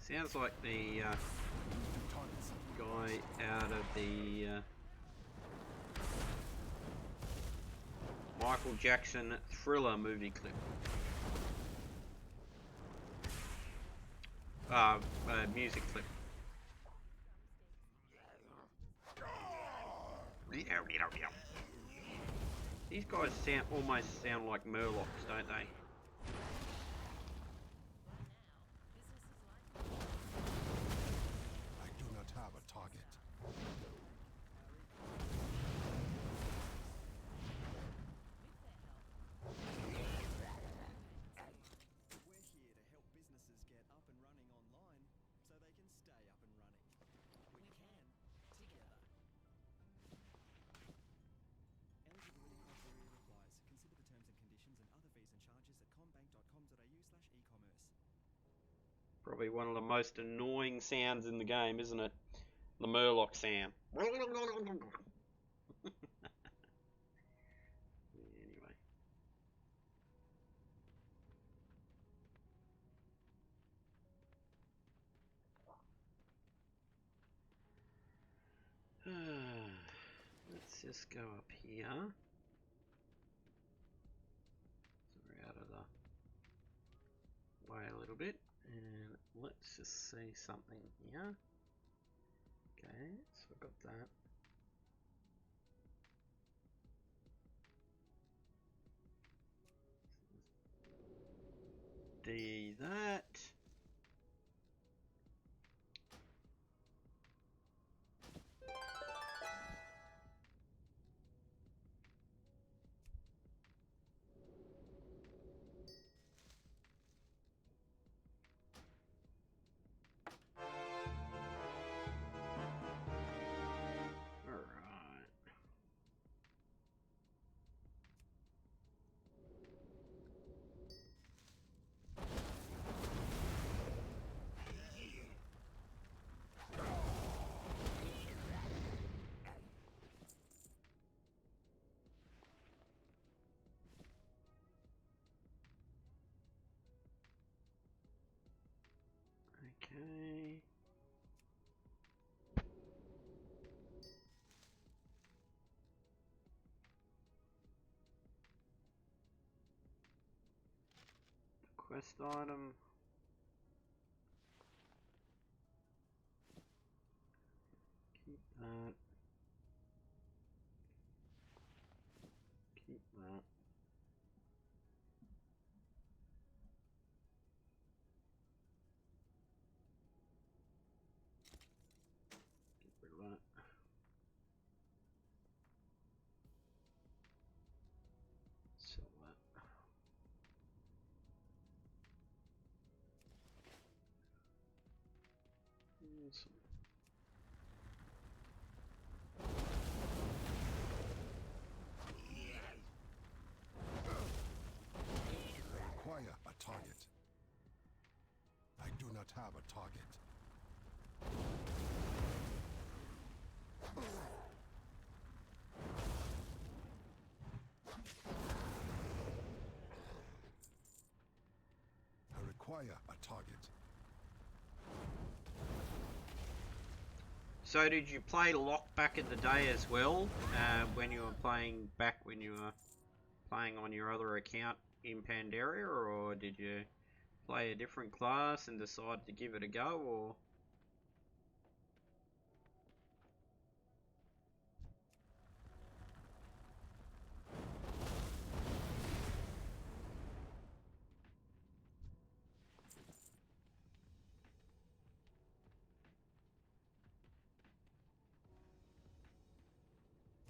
Sounds like the Target something. guy out of the Michael Jackson Thriller movie clip. Music clip. These guys almost sound like Murlocs, don't they? I do not have a target. We're here to help businesses get up and running online so they can stay up and running. We can, together. Eligibility criteria applies. Consider the terms and conditions and other fees and charges at combank.com.au/e-commerce. Probably one of the most annoying sounds in the game, isn't it? The Murloc sound. Anyway. Let's just go up here. So we're out of the way a little bit. And let's just see something here. Okay, so I've got that. D that. Alright. Okay. Quest item. Keep that. Keep that. Get rid of that. Sell that. Awesome. Require a target. I do not have a target. I require a target. So did you play Lock back in the day as well? When you were playing when you were playing on your other account in Pandaria, or did you play a different class and decide to give it a go, or?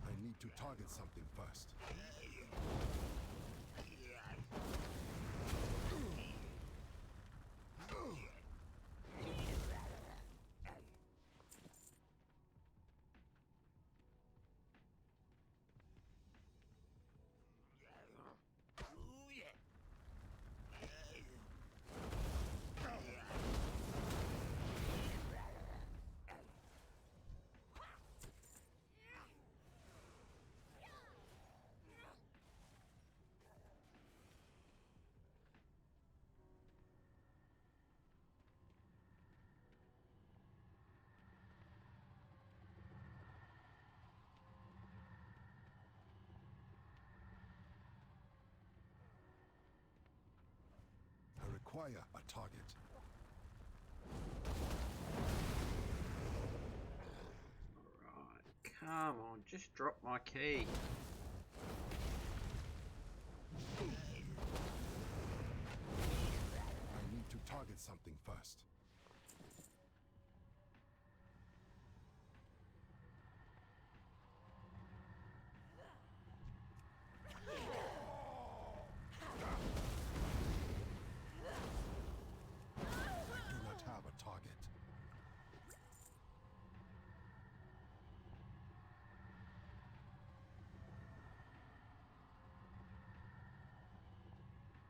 I need to target something first. Acquire a target. Alright, come on, just drop my key. I need to target something first. I do not have a target.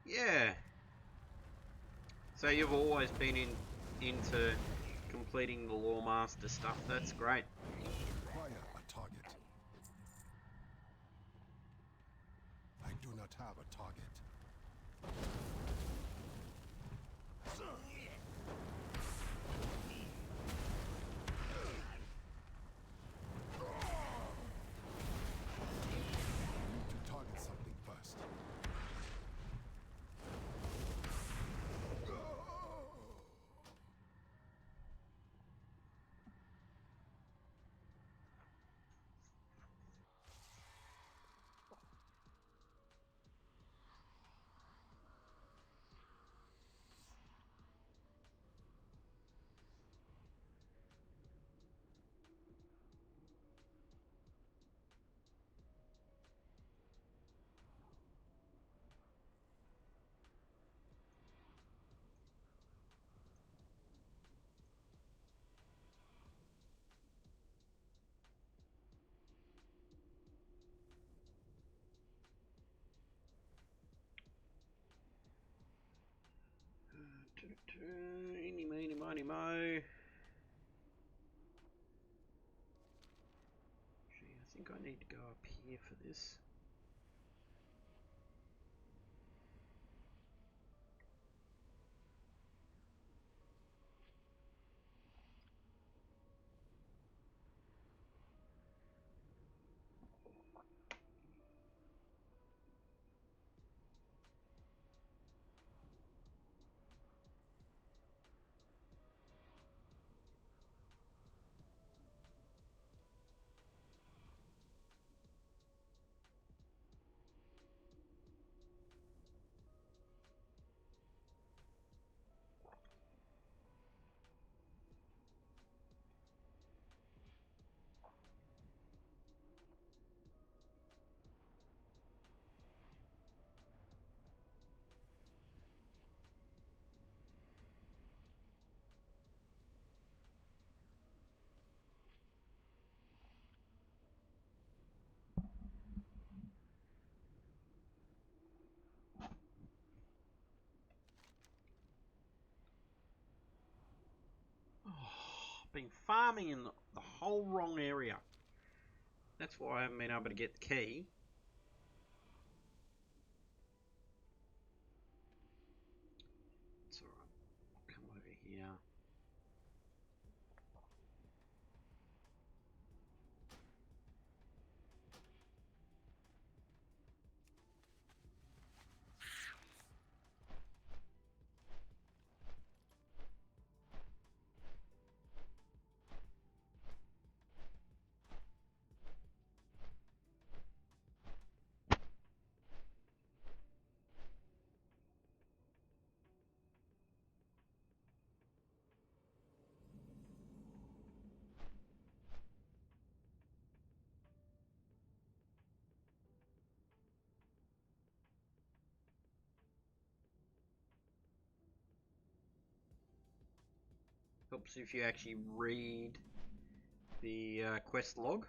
Yeah. So you've always been into completing the Lawmaster stuff. That's great. Acquire a target. I do not have a target. I need to target something first. Eeny, meeny, miny, mo. Gee, I think I need to go up here for this. Oh, been farming in the whole wrong area. That's why I haven't been able to get the key. It's alright. I'll come over here. Helps if you actually read the quest log.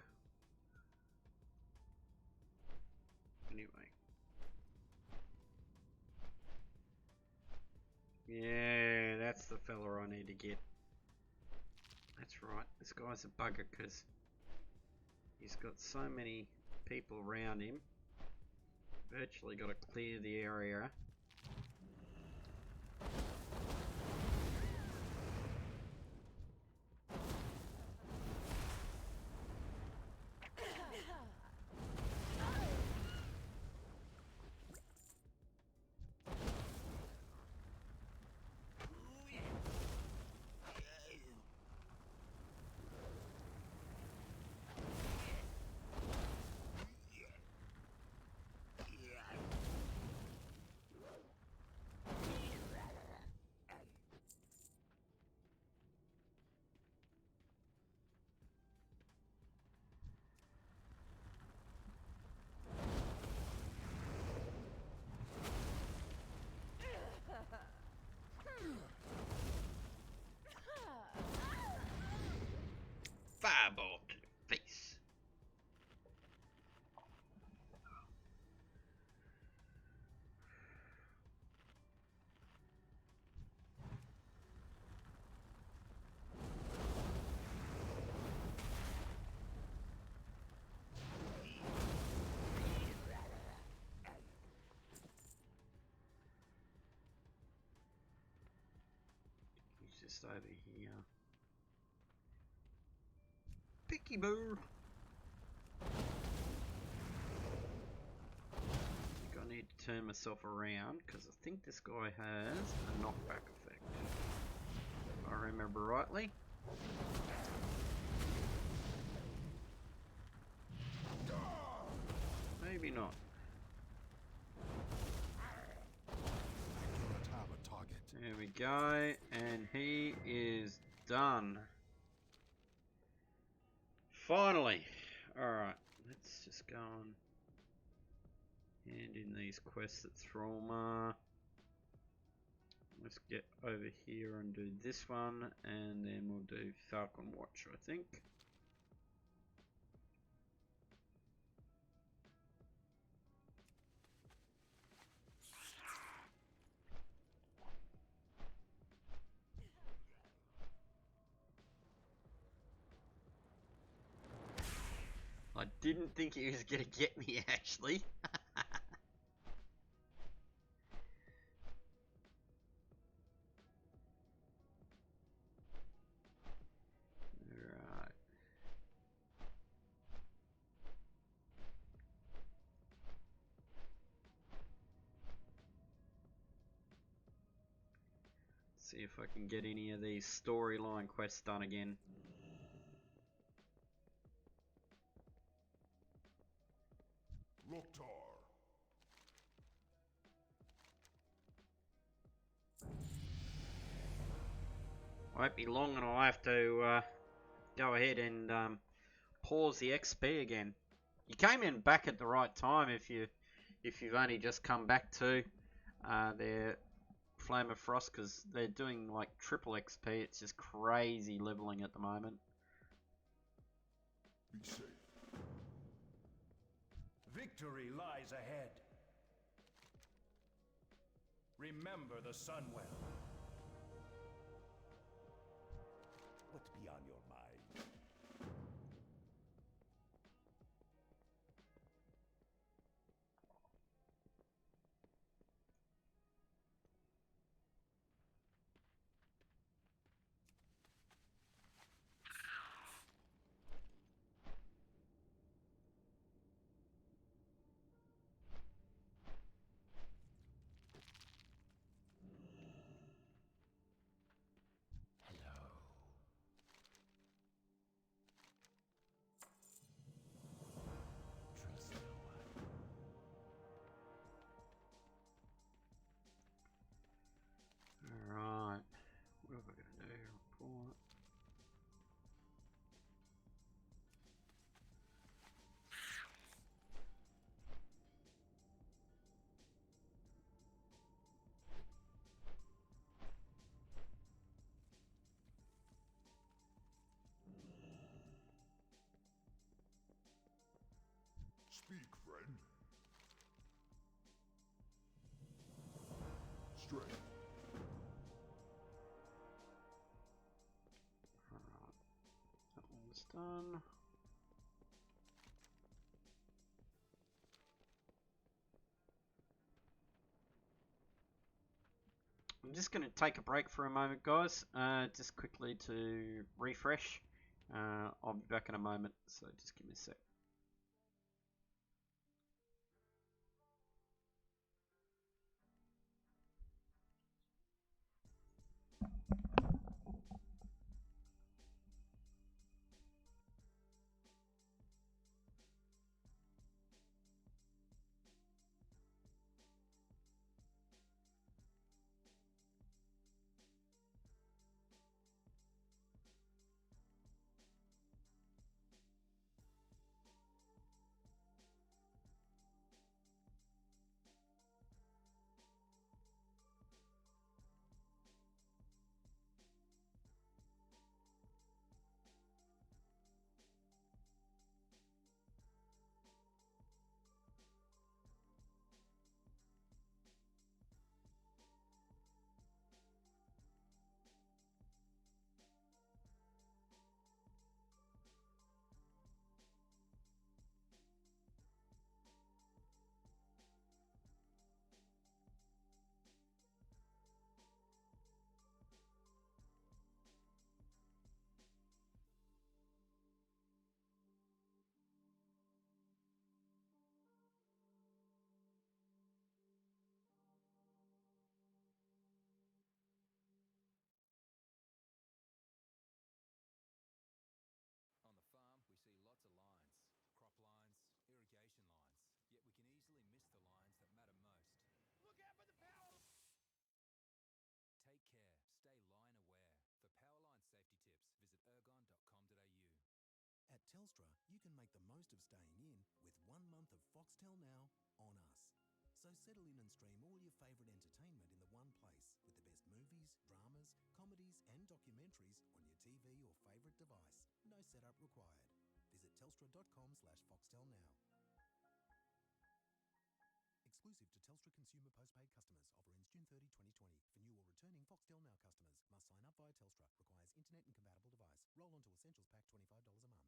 Anyway. Yeah, that's the fella I need to get. That's right, this guy's a bugger because he's got so many people around him. Virtually got to clear the area. quest over here. Picky boo! I think I need to turn myself around because I think this guy has a knockback effect. If I remember rightly. Maybe not. I do not have a target. There we go, and he is done. Finally! Alright, let's just go and hand in these quests at Thrallmar. Let's get over here and do this one, and then we'll do Falcon Watch, I think. I didn't think he was gonna get me, actually. Right. See if I can get any of these storyline quests done again. Loktar. Won't be long and I'll have to go ahead and pause the XP again. You came in back at the right time if you've only just come back to their Flame of Frost, because they're doing like triple XP. It's just crazy leveling at the moment. Be safe. Victory lies ahead. Remember the Sunwell. What be on your mind? Trust no one. Alright. What am I going to do? Report. Speak, friend. Strength. Alright. That one's done. I'm just going to take a break for a moment, guys, just quickly to refresh. I'll be back in a moment, so just give me a sec. Telstra, you can make the most of staying in with 1 month of Foxtel Now on us. So settle in and stream all your favourite entertainment in the one place with the best movies, dramas, comedies and documentaries on your TV or favourite device. No setup required. Visit telstra.com/foxtelnow. Exclusive to Telstra Consumer Postpaid customers. Offer ends June 30, 2020. For new or returning Foxtel Now customers, must sign up via Telstra. Requires internet and compatible device. Roll onto Essentials Pack $25 a month.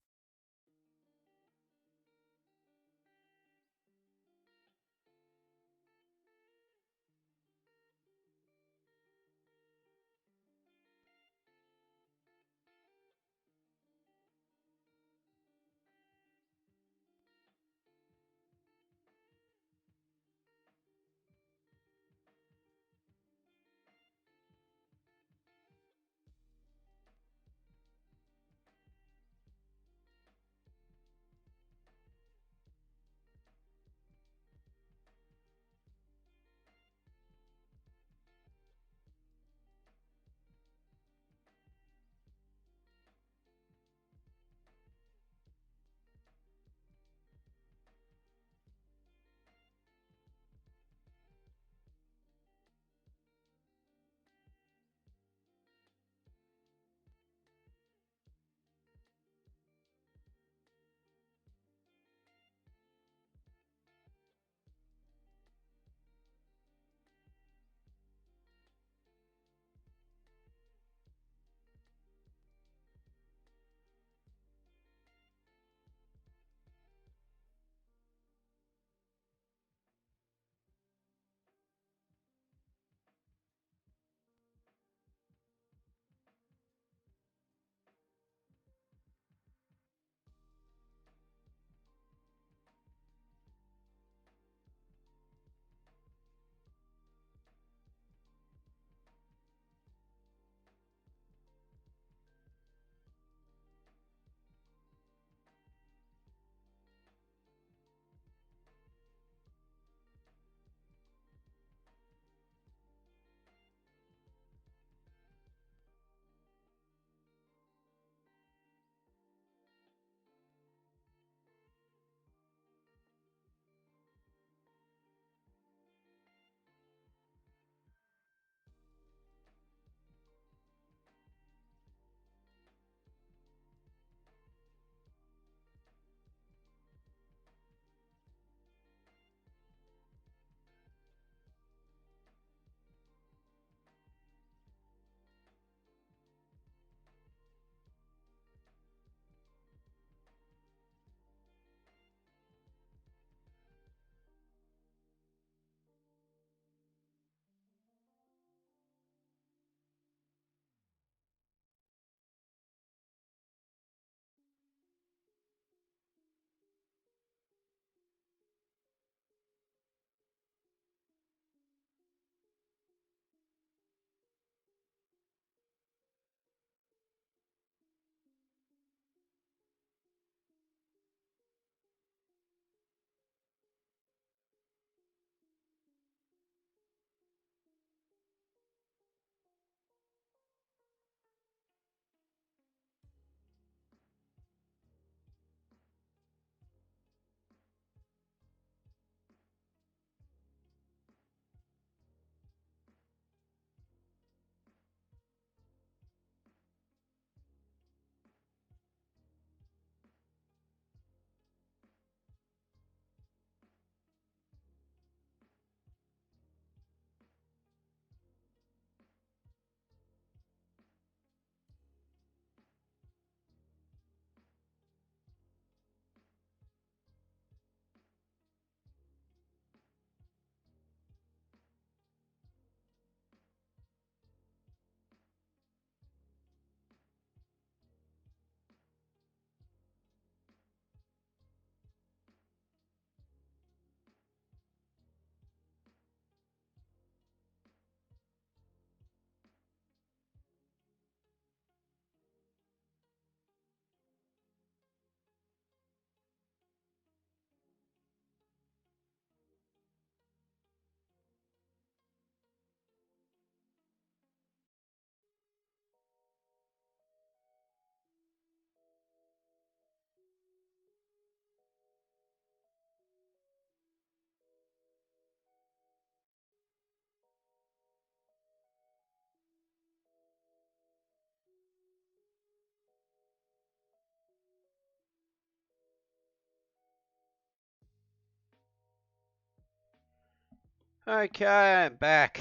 Okay, I'm back.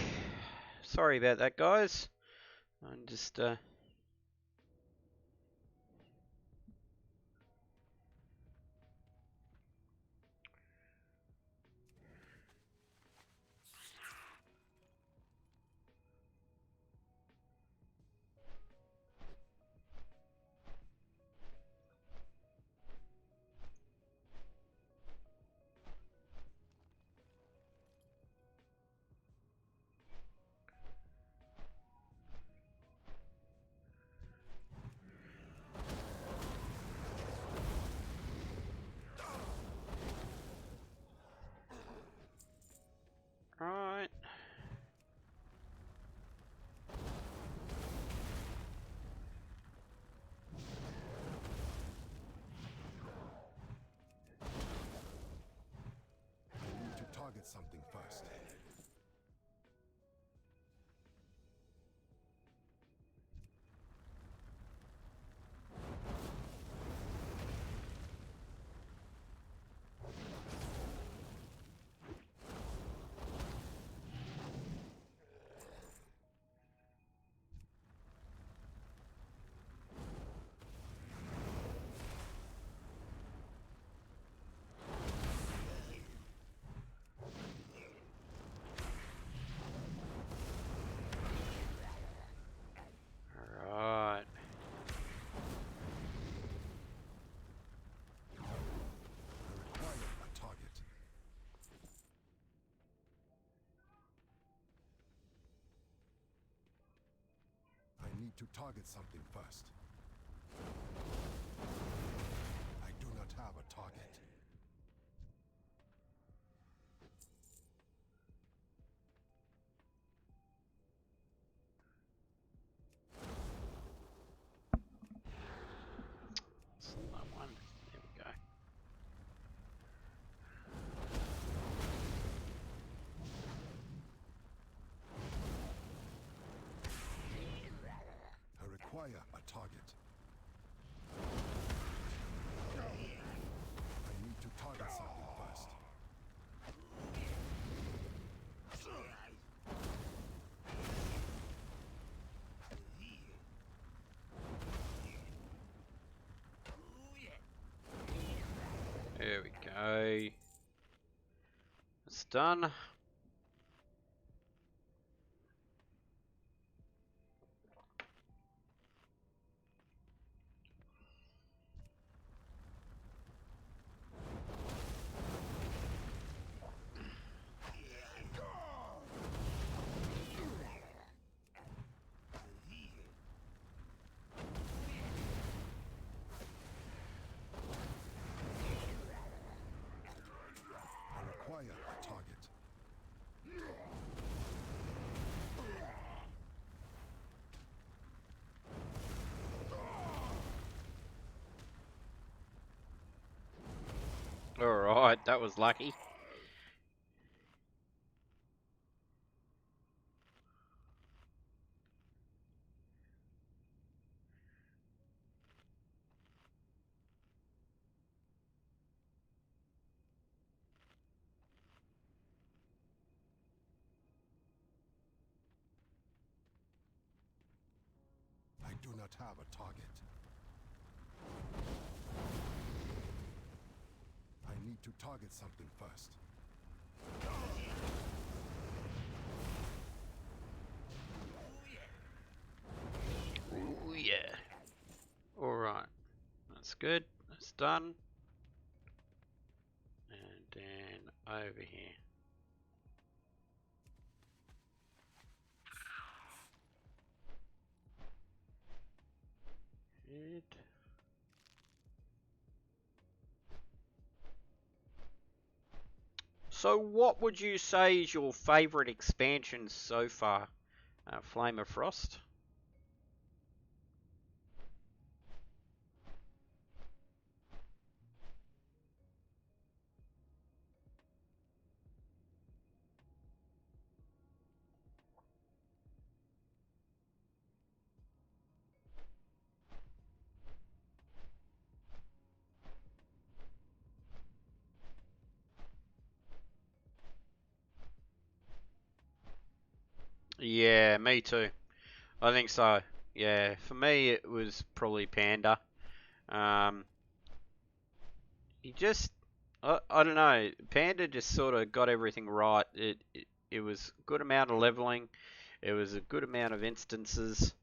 Sorry about that, guys. I'm just right. I need to target something first. Alright. I require a target. I need to target something first. I do not have a target. That's that one. There we go. I require a target. I need to target something first. There we go. It's done. I require a target. Alright, that was lucky. I do not have a target. I need to target something first. Ooh, yeah. Alright. That's good. That's done. And then over here. Good. So what would you say is your favourite expansion so far? Flame of Frost? Yeah, me too. I think so. Yeah, for me it was probably Panda. Um, he just, I don't know, Panda just sort of got everything right. It was a good amount of leveling. It was a good amount of instances.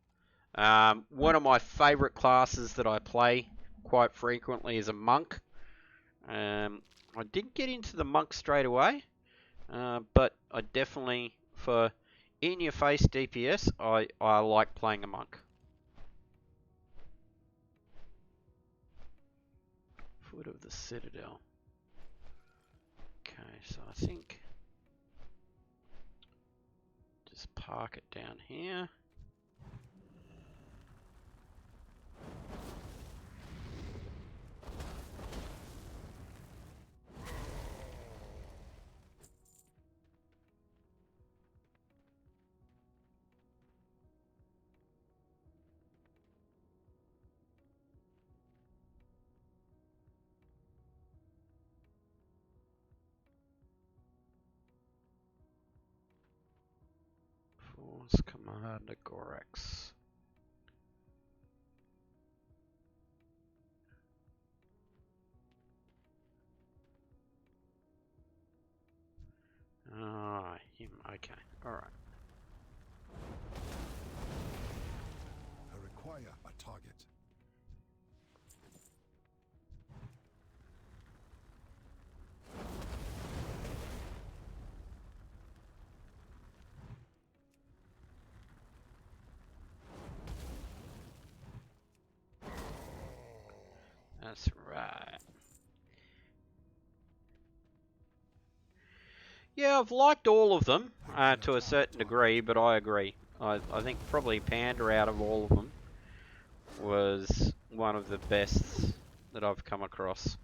One of my favourite classes that I play quite frequently is a monk. I didn't get into the monk straight away, but I definitely, for in-your-face DPS, I like playing a monk. Foot of the Citadel. Okay, so I think just park it down here. Force Commander Gorax. Ah, him. Okay, all right. I require a target. That's right. Yeah, I've liked all of them to a certain degree, but I agree. I think probably Panda out of all of them was one of the best that I've come across.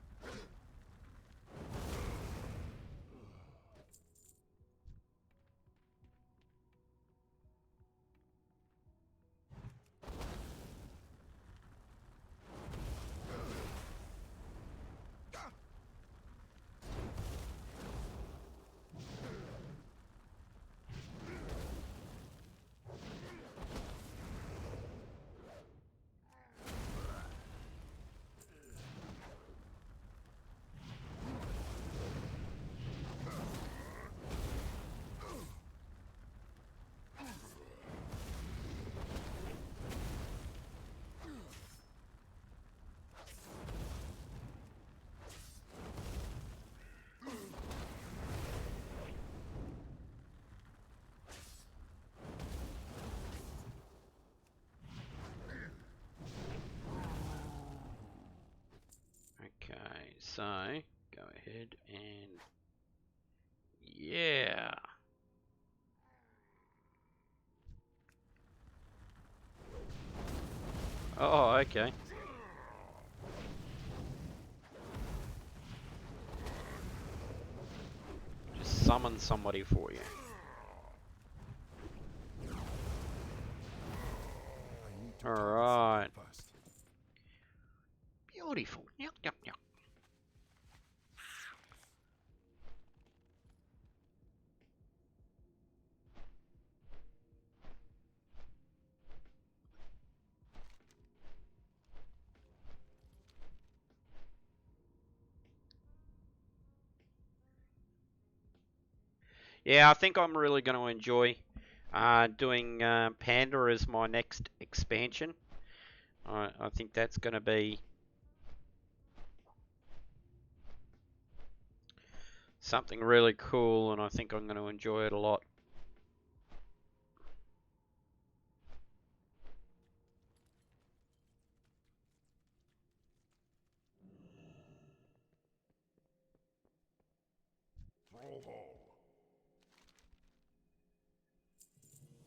Okay, so go ahead and yeah. Oh, okay. Just summon somebody for you. I need to All target right. something first. Beautiful. Yep, yep, yep. Yeah, I think I'm really going to enjoy doing Panda as my next expansion. I think that's going to be something really cool, and I think I'm going to enjoy it a lot. Thrallhall.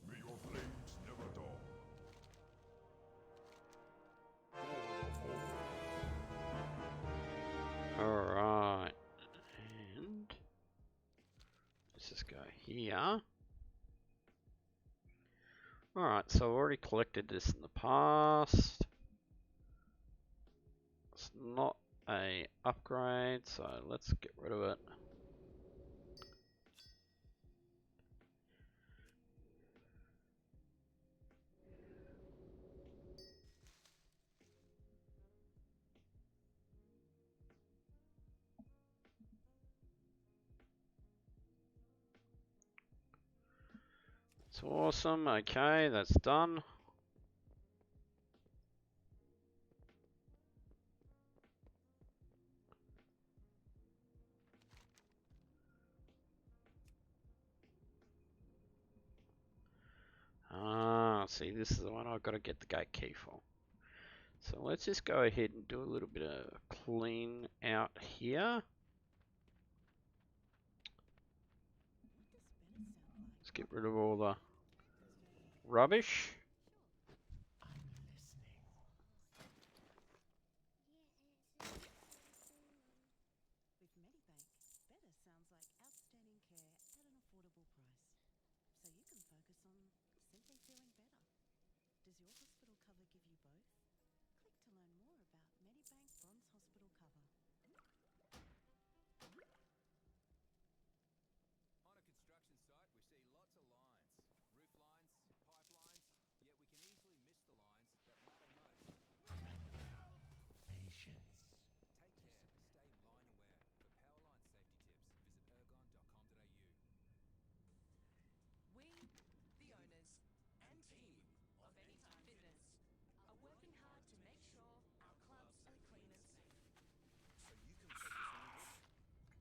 May your flames never dawn. Alright. And let's just go here. Alright, so I've already collected this in the past. It's not a upgrade, so let's get rid of it. It's awesome. Okay, that's done. Ah, see, this is the one I've got to get the gate key for. So let's just go ahead and do a little bit of clean out here. Let's get rid of all the rubbish. With Medibank, better sounds like outstanding care at an affordable price. So you can focus on simply feeling better. Does your hospital cover give you both? Click to learn more about Medibank Bronze Hospital Cover. On a construction site, we see lots of lines. Roof lines, pipelines, yet we can easily miss the lines that matter most. Patience. Take care, stay line aware. For Powerline safety tips, visit ergon.com.au. We, the owners and team of Anytime Fitness, are working hard to make sure our clubs are clean and safe. So you can focus on your body.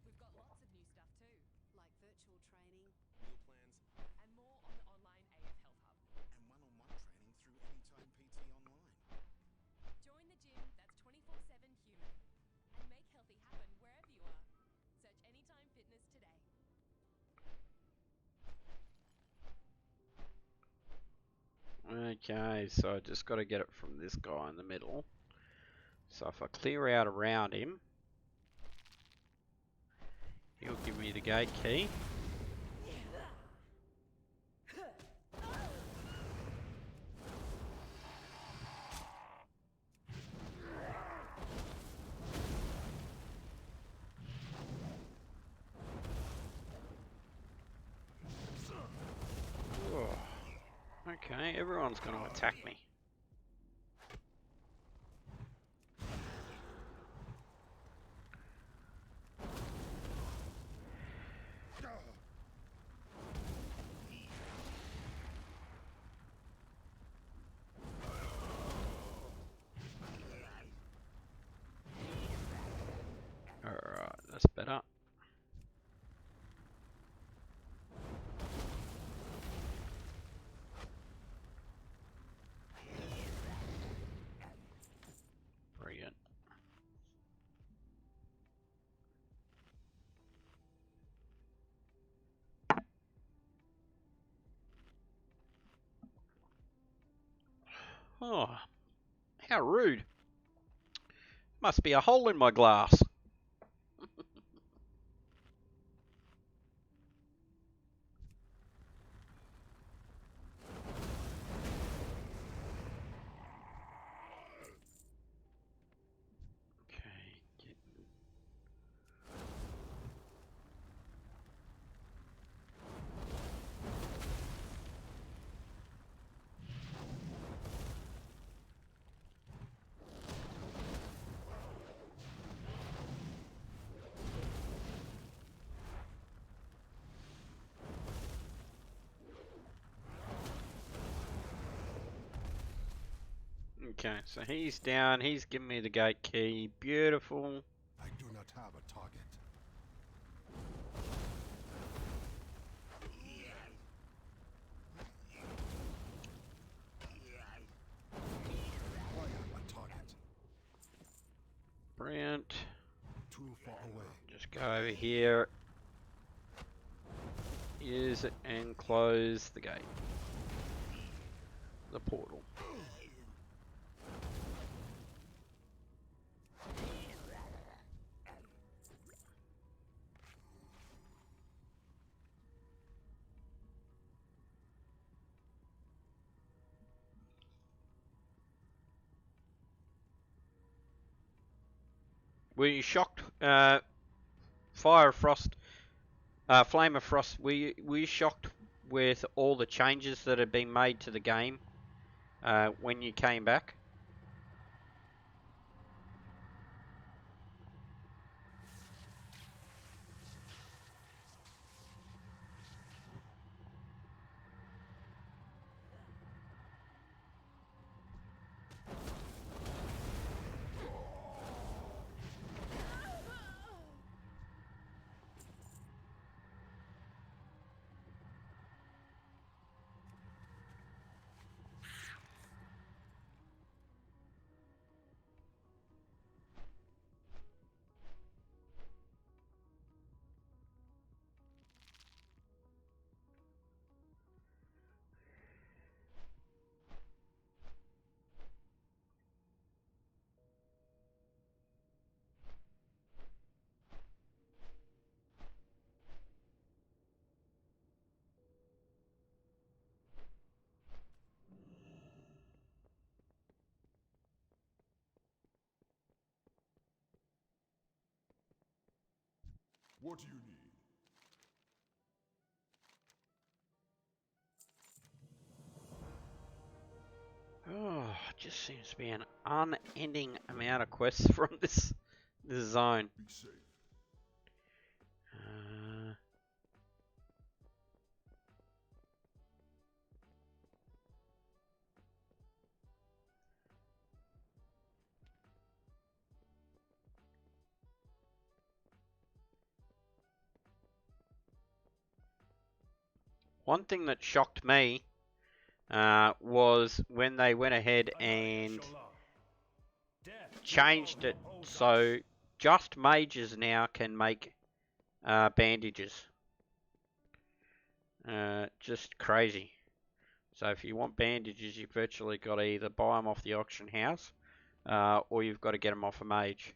We've got lots of new stuff too, Like virtual training. Meal plans, and more on the online AF Health Hub. and one-on-one training through Anytime PT Online. Join the gym that's 24/7 human and make healthy happen wherever you are. Search Anytime Fitness today. Okay, so I just got to get it from this guy in the middle. So if I clear out around him, he'll give me the gate key. Oh, okay, everyone's going to attack me. Alright, that's better. Brilliant. Oh, how rude. Must be a hole in my glass. Okay, okay, so he's down. He's giving me the gate key. Beautiful. I do not have a target. Acquire a target. Brilliant. Too far away. Just go over here. Use it and close the gate. The portal. Were you shocked, Fire of Frost, Flame of Frost, were you shocked with all the changes that had been made to the game when you came back? What do you need? Oh, just seems to be an unending amount of quests from this zone. Be safe. One thing that shocked me was when they went ahead and changed it so just mages now can make bandages. Just crazy. So if you want bandages, you've virtually got to either buy them off the auction house or you've got to get them off a mage.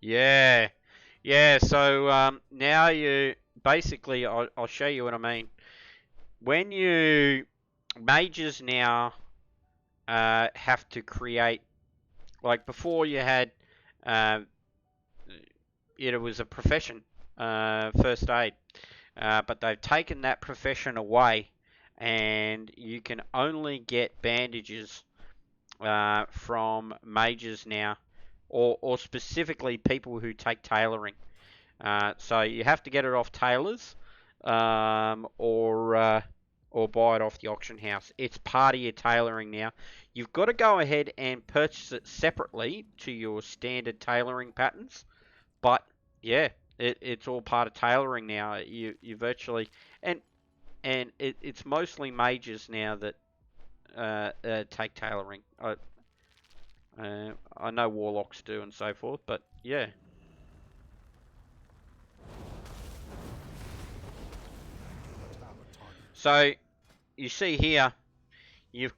Yeah, yeah. So now you basically, I'll show you what I mean. When you mages now have to create, like before you had, uh, it was a profession, first aid, but they've taken that profession away, and you can only get bandages from mages now, or specifically people who take tailoring. So you have to get it off tailors, or buy it off the auction house. It's part of your tailoring now. You've got to go ahead and purchase it separately to your standard tailoring patterns. But yeah, it's all part of tailoring now. You virtually and it's mostly mages now that take tailoring. I know warlocks do and so forth, but yeah. So you see here, you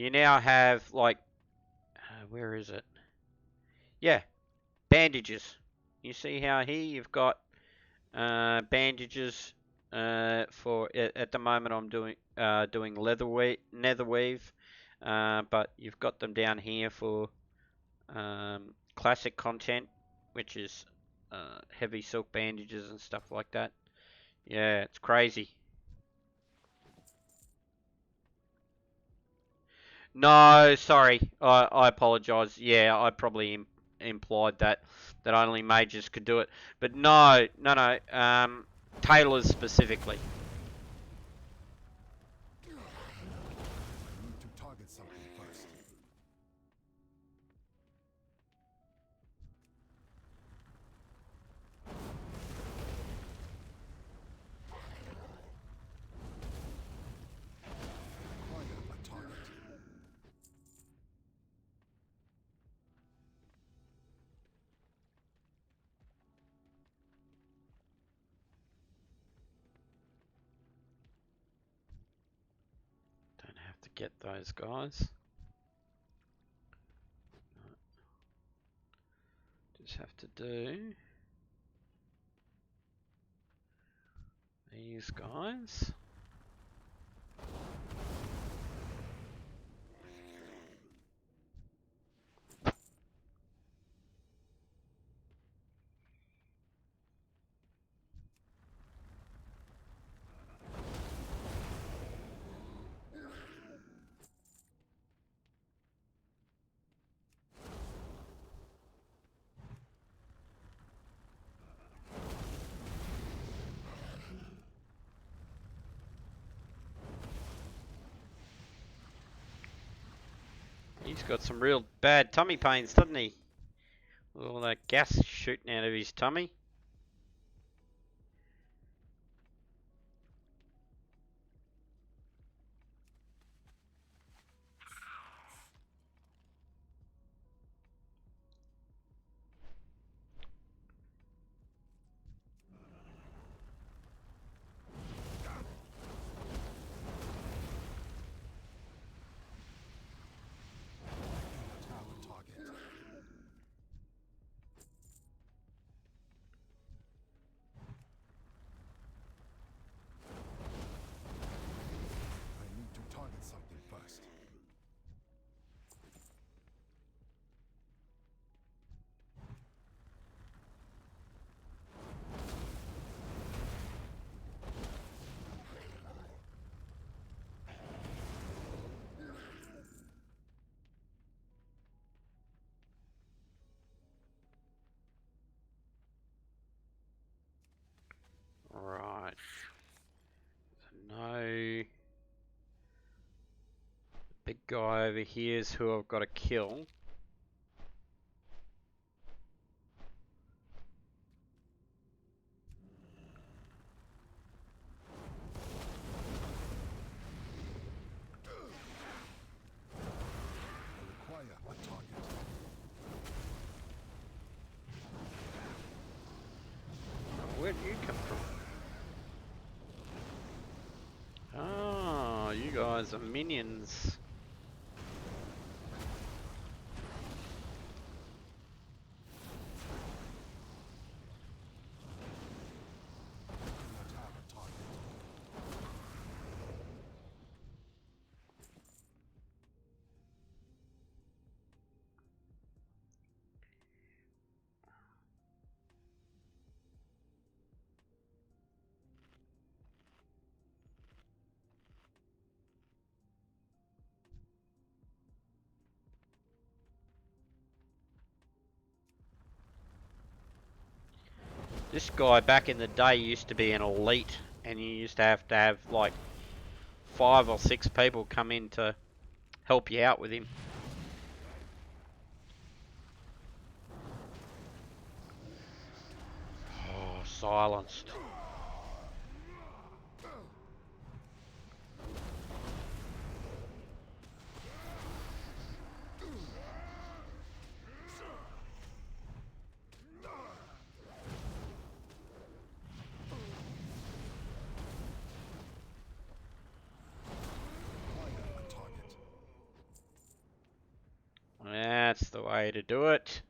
now have like, where is it? Yeah, bandages. You see how here you've got bandages for at the moment I'm doing nether weave, but you've got them down here for classic content, which is heavy silk bandages and stuff like that. Yeah, it's crazy. No, sorry. I apologise. Yeah, I probably implied that only mages could do it. But no, no, no. Tailors specifically. I need to target something first. Acquire a target. Don't have to get those guys. Just have to do these guys. He's got some real bad tummy pains, doesn't he? With all that gas shooting out of his tummy. guy over here is who I've got to kill. I require a target. Where did you come from? Oh, you guys are minions. I do not have a target. This guy back in the day used to be an elite, and you used to have like 5 or 6 people come in to help you out with him. Oh, silenced. Require a target. That's the way to do it.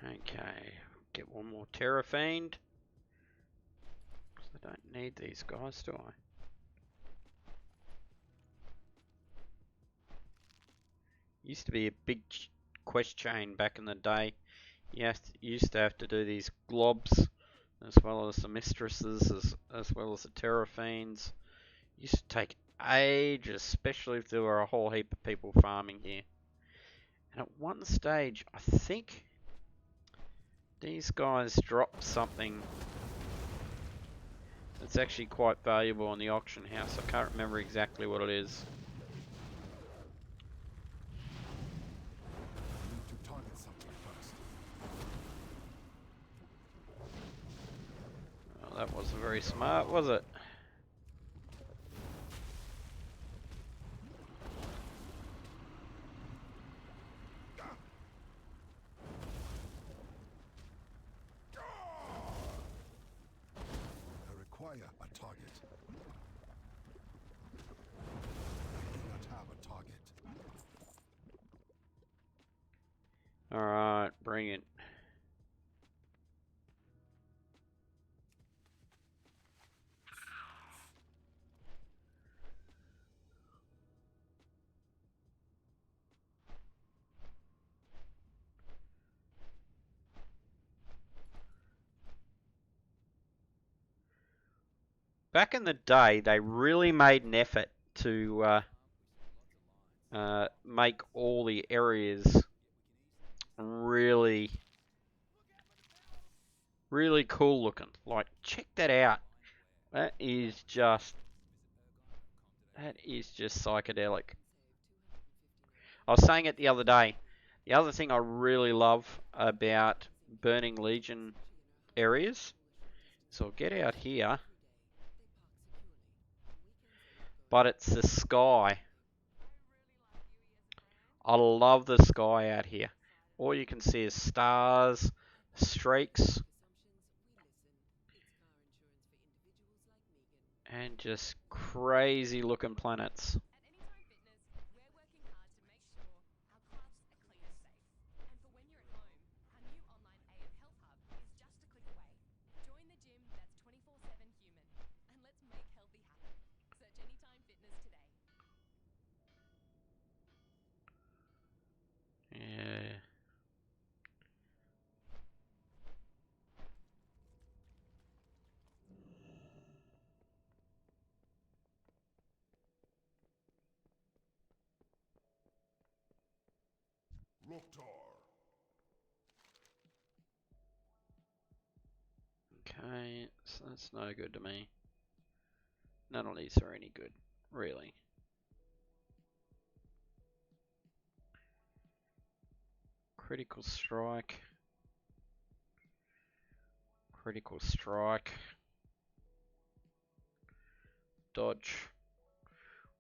Okay, get one more Terror Fiend. I don't need these guys, do I? Used to be a big quest chain back in the day. You used to have to do these globs, as well as the mistresses, as well as the Terror Fiends. Used to take ages, especially if there were a whole heap of people farming here. And at one stage, I think these guys dropped something that's actually quite valuable in the auction house. I can't remember exactly what it is. I need to target something first. Well, that wasn't very smart, was it? I require a target. I do not have a target. Alright, bring it. Back in the day, they really made an effort to make all the areas really, really cool looking. Like, check that out. That is just psychedelic. I was saying it the other day. The other thing I really love about Burning Legion areas, so I'll get out here, but it's the sky. I love the sky out here. All you can see is stars, streaks, and just crazy looking planets. At Anytime Fitness, we're working hard to make sure our clubs are clean and safe. And for when you're at home, our new online AF Health Hub is just a click away. Join the gym that's 24/7 human, and let's make healthy happen. Search Anytime Fitness today. Yeah. Loktar. Okay, so that's no good to me. None of these are any good, really. Critical strike. Critical strike. Dodge.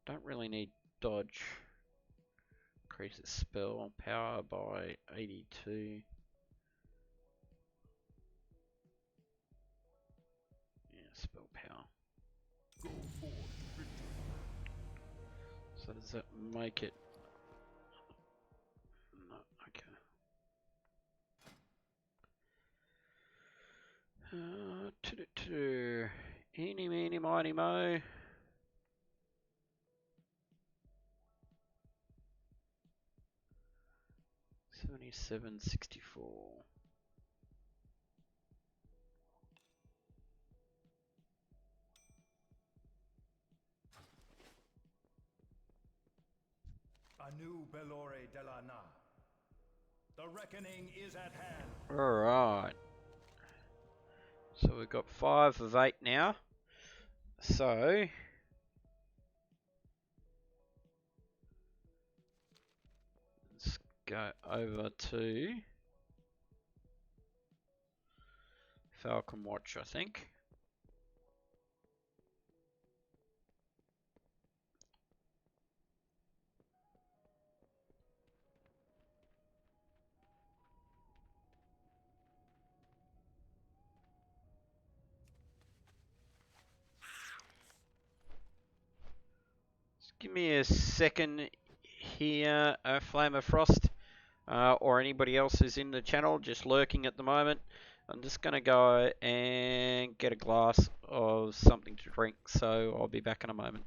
Don't really need dodge. Increases spell power by 82. Yeah, spell power. Go forth to victory. So does that make it? No, okay. Eeny, meeny, miny, mo. 7764. Anu Belore de la Na. The reckoning is at hand. Alright. So we've got 5 of 8 now. So let's go over to Falcon Watch, I think. Just give me a second here, Flame of Frost, or anybody else who's in the channel just lurking at the moment. I'm just going to go and get a glass of something to drink, so I'll be back in a moment.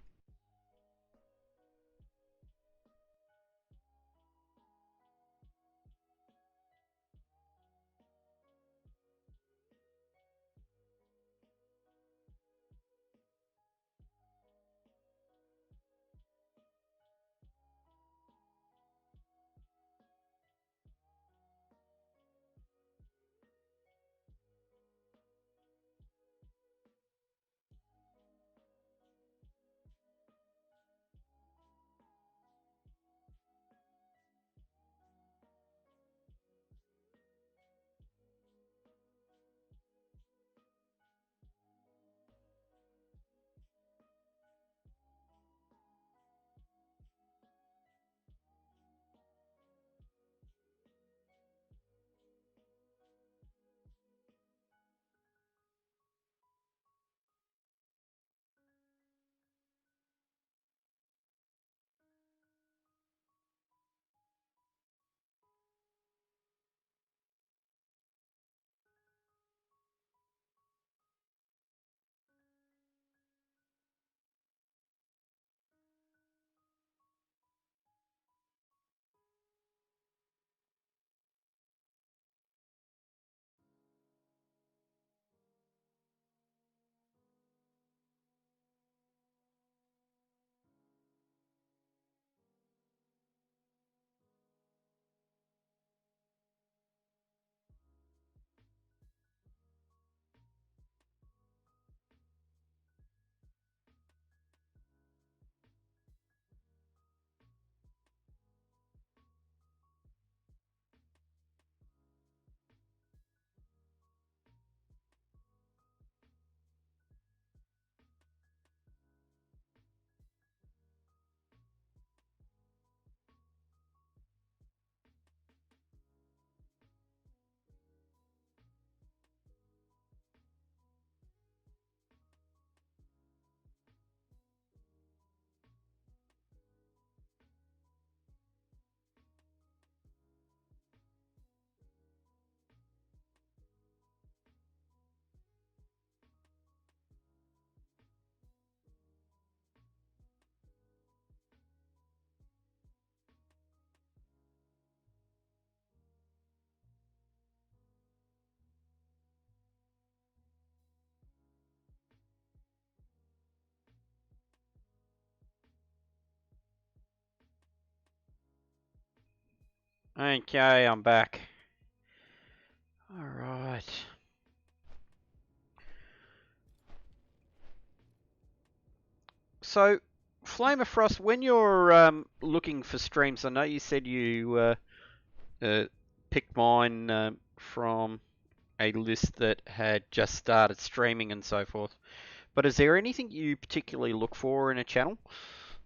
Okay, I'm back. Alright. So, Flame of Frost, when you're looking for streams, I know you said you picked mine from a list that had just started streaming and so forth. But is there anything you particularly look for in a channel?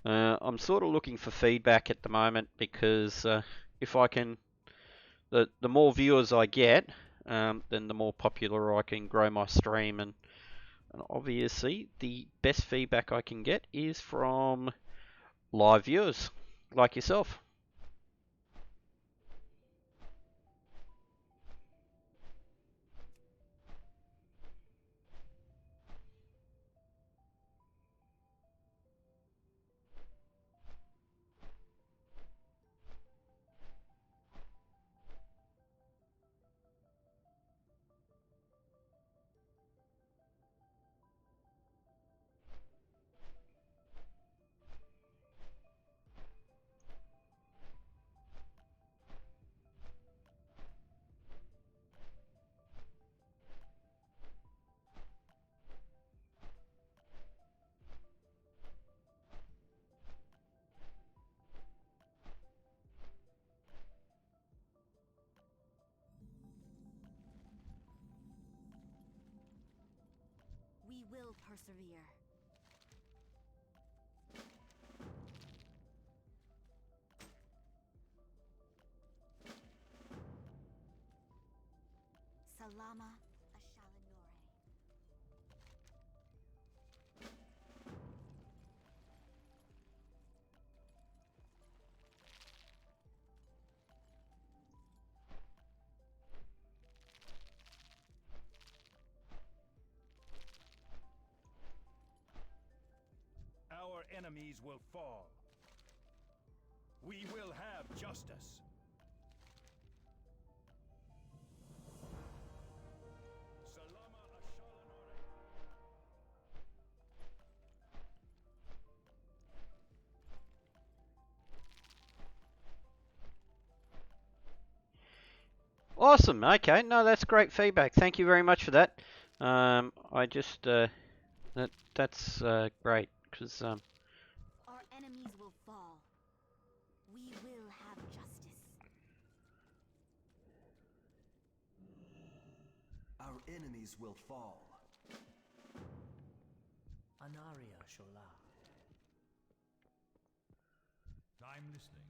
I'm sort of looking for feedback at the moment because if I can, the more viewers I get, then the more popular I can grow my stream, and obviously the best feedback I can get is from live viewers like yourself. We will persevere. Salama Ashalanore. Our enemies will fall. We will have justice. Salama Ashalanore. Awesome. Okay, no, that's great feedback. Thank you very much for that. I just that's great because Our enemies will fall. We will have justice. Our enemies will fall. Anaria Shola. I'm listening.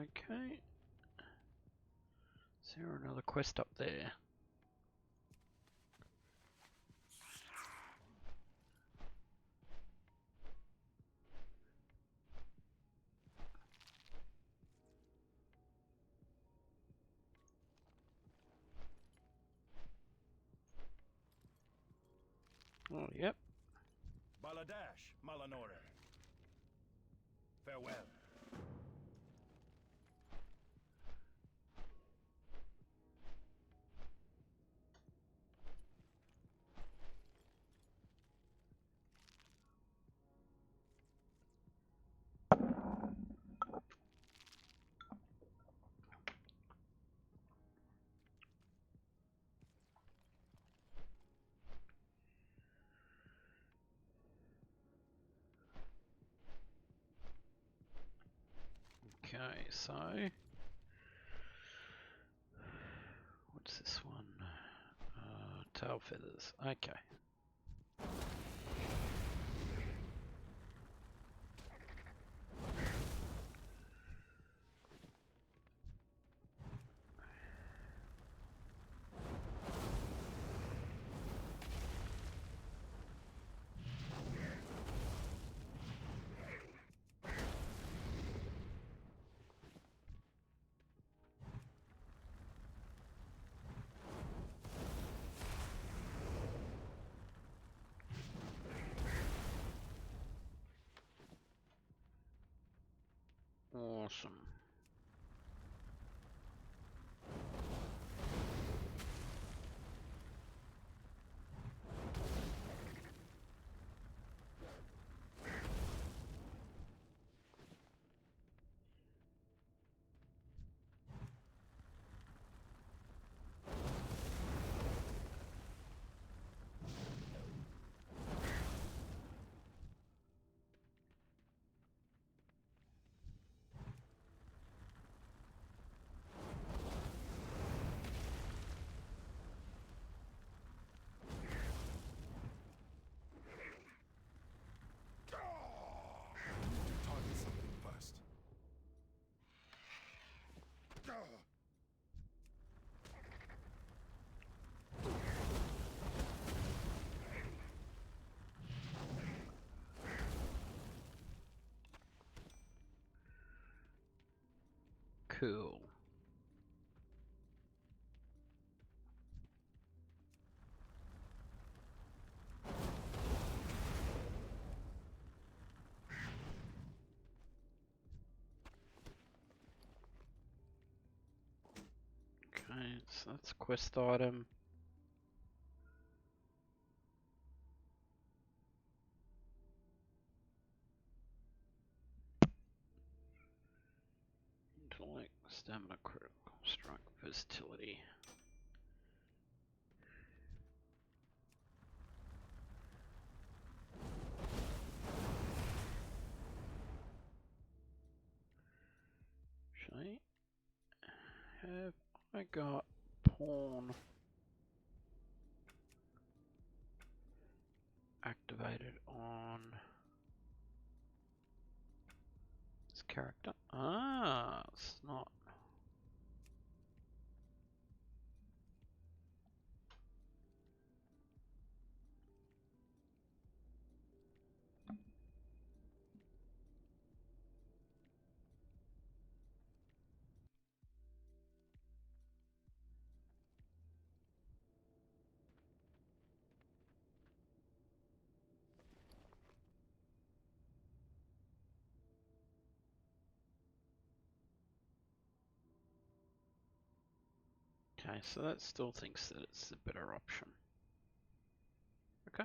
okay. Is there another quest up there? Oh, yep. Baladash Malanore. Farewell. Okay, so what's this one? Tail feathers. Okay. Awesome. Cool. Okay, so that's a quest item. Intellect, stamina, critical strike, versatility. Actually, have I got pawn activated on this character? Ah, it's not. Okay, so that still thinks that it's the better option. Okay.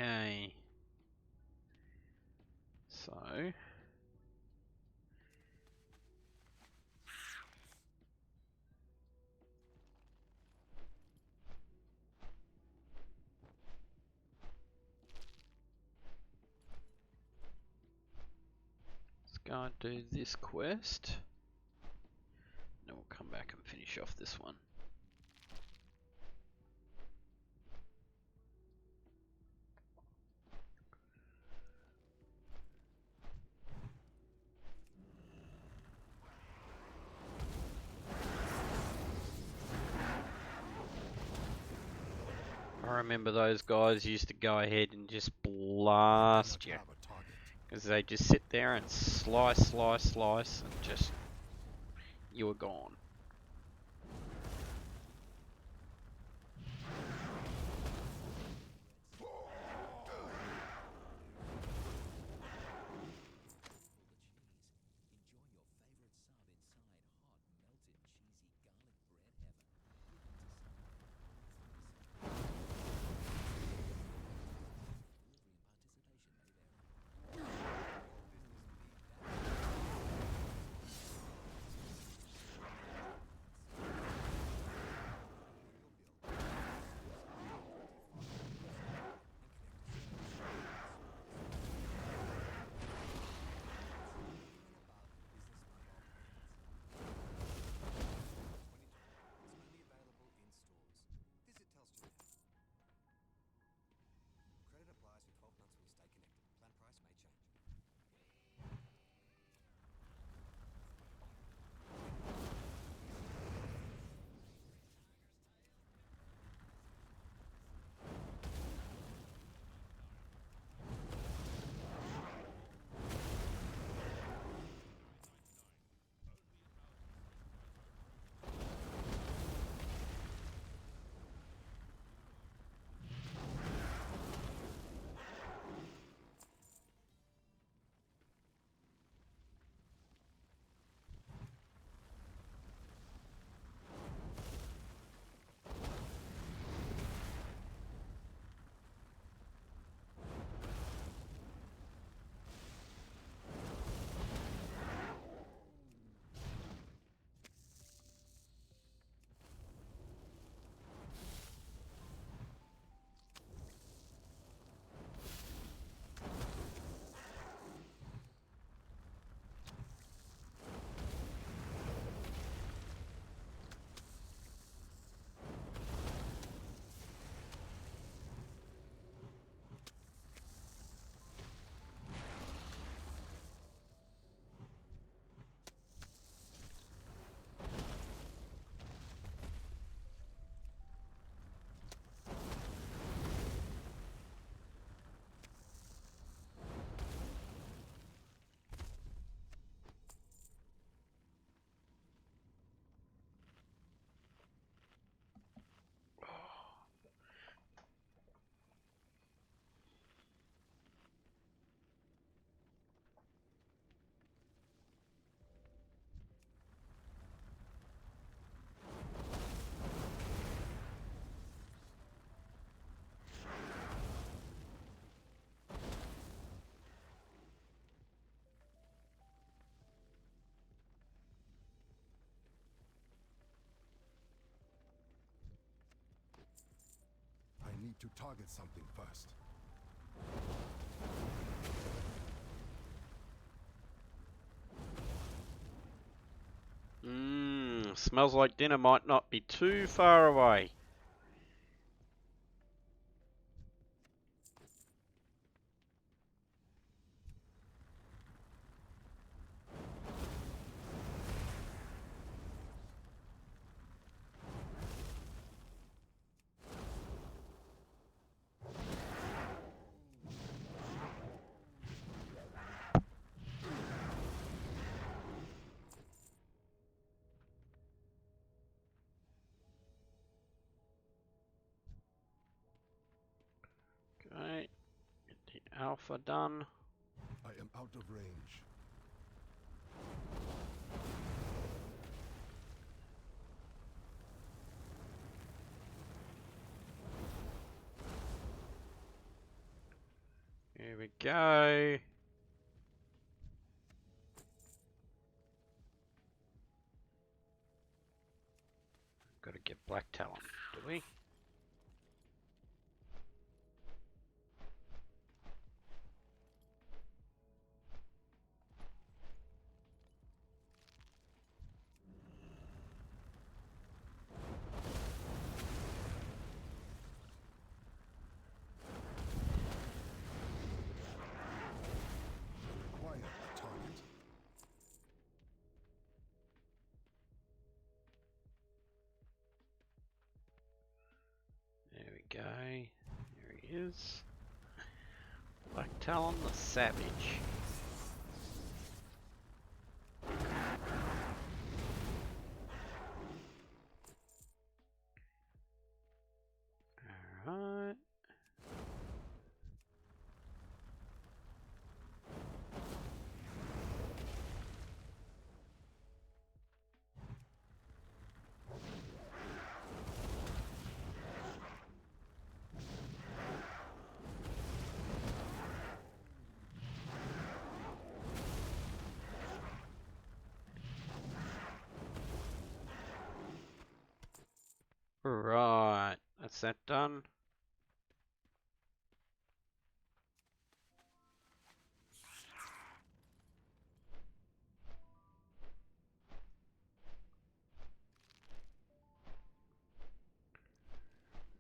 Okay. So let's go and do this quest. Then we'll come back and finish off this one. I remember those guys used to go ahead and just blast you. Have a target. Because they just sit there and slice, slice, slice, and just, you were gone. need to target something first. Smells like dinner might not be too far away. Okay, get the alpha done. I am out of range. Here we go. Got to get Black Talon, do we? Require a target. There we go. There he is. Black Talon the Savage. Alright. Right, that's that done.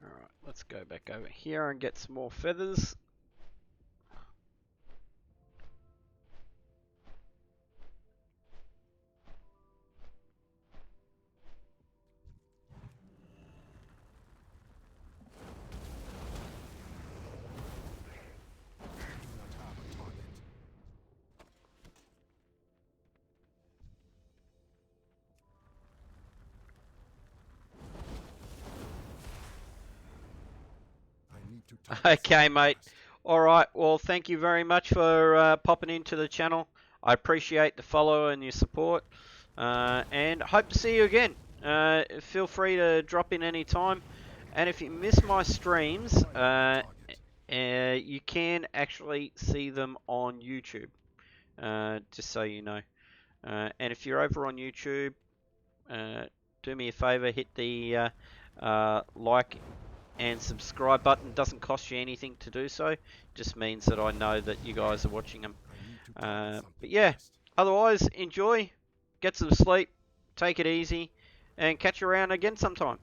Alright, let's go back over here and get some more feathers. I do not have a target. I need to target Okay, something mate. first. Alright, well, thank you very much for popping into the channel. I appreciate the follow and your support. And hope to see you again. Feel free to drop in any time. And if you miss my streams, Require a target. you can actually see them on YouTube. Just so you know. And if you're over on YouTube, do me a favor, hit the like and subscribe button. Doesn't cost you anything to do so. Just means that I know that you guys are watching them. I need to target something But yeah, first. otherwise, enjoy, get some sleep, take it easy, and catch you around again sometime.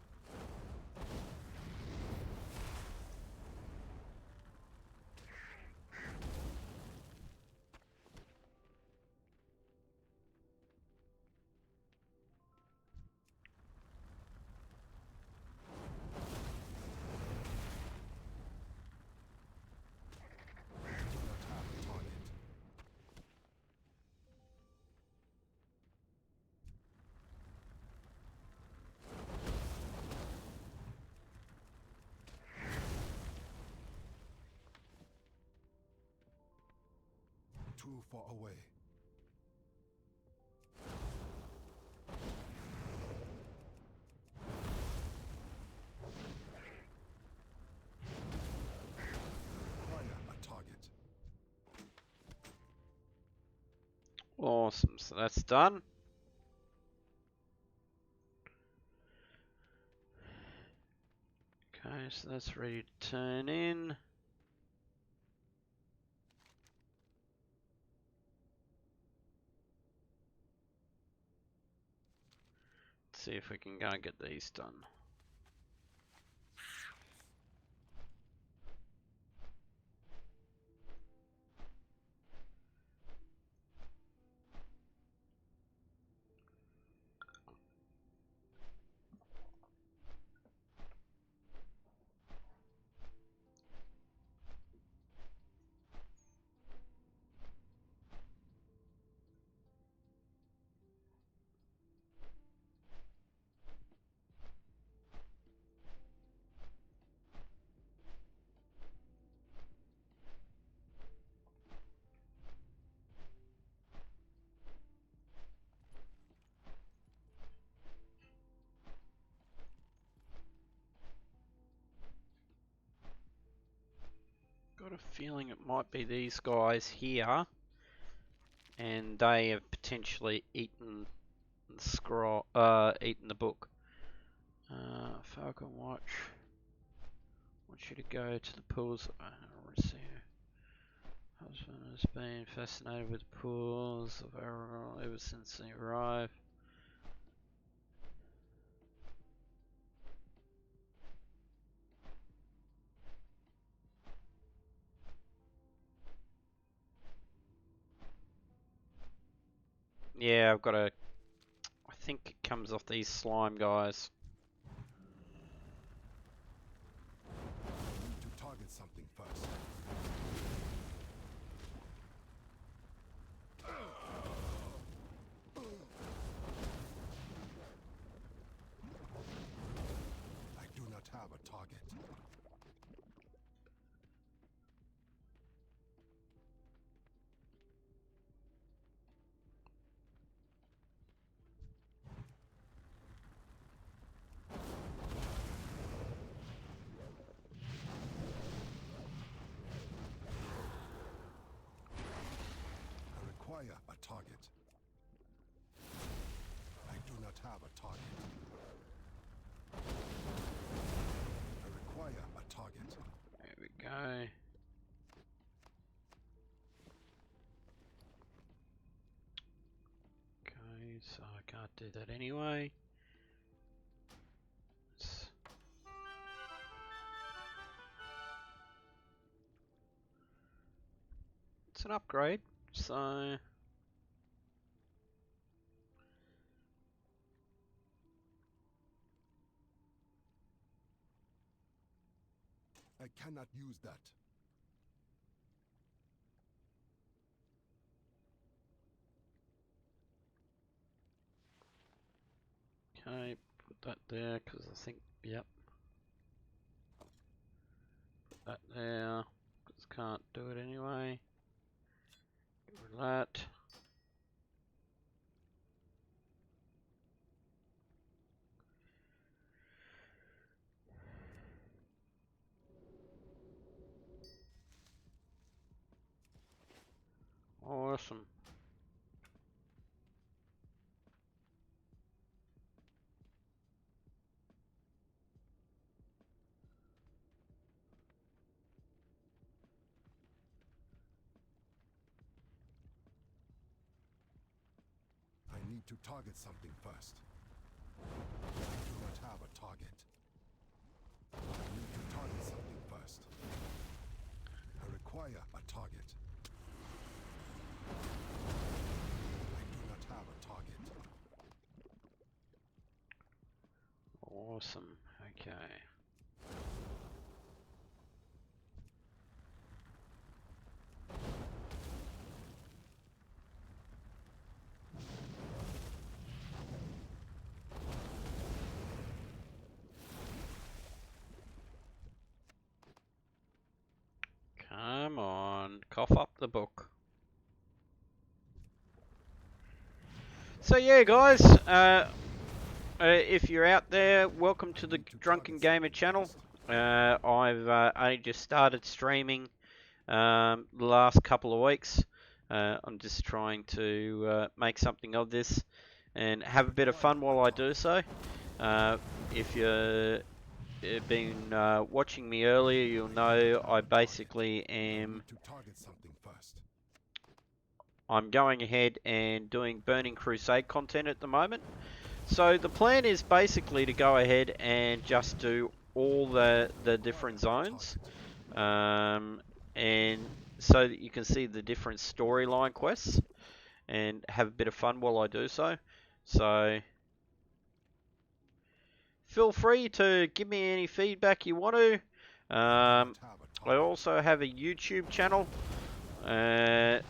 I do not have a target. Too far away. Require a target. Awesome, so that's done. Okay. so that's ready to turn in. Let's see if we can go and get these done. Got a feeling it might be these guys here, and they have potentially eaten the scroll, eaten the book. Falcon Watch. Want you to go to the pools. Receive. Husband has been fascinated with pools of Aragon ever since he arrived. Yeah, I've got a. I think it comes off these slime guys. I need to target something first. I do not have a target. I require a target. I do not have a target. I require a target. There we go. Okay, so I can't do that anyway. It's an upgrade, so I cannot use that. okay, put that there because I think, yep. Put that there because can't do it anyway. Get rid of that. Awesome. I need to target something first. I do not have a target. I need to target something first. I require a target. I do not have a target. Awesome. Okay. Come on, cough up the book. So yeah, guys, if you're out there, welcome to the Drunken Gamer channel. I've only just started streaming the last couple of weeks. I'm just trying to make something of this and have a bit of fun while I do so. If you're been watching me earlier, you'll know I basically am. To target something first. I'm going ahead and doing Burning Crusade content at the moment. So the plan is basically to go ahead and just do all the different zones, and so that you can see the different storyline quests and have a bit of fun while I do so. So feel free to give me any feedback you want to. I also have a YouTube channel,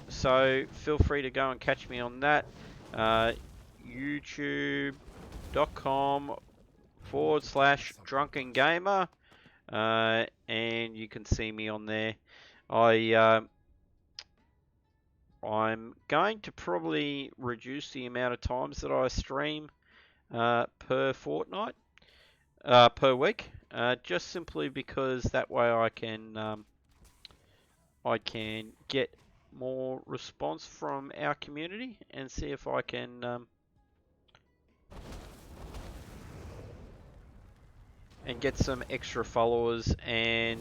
so feel free to go and catch me on that. YouTube.com/Drunken Gamer, and you can see me on there. I'm going to probably reduce the amount of times that I stream per fortnight, per week, just simply because that way I can get more response from our community and see if I can and get some extra followers and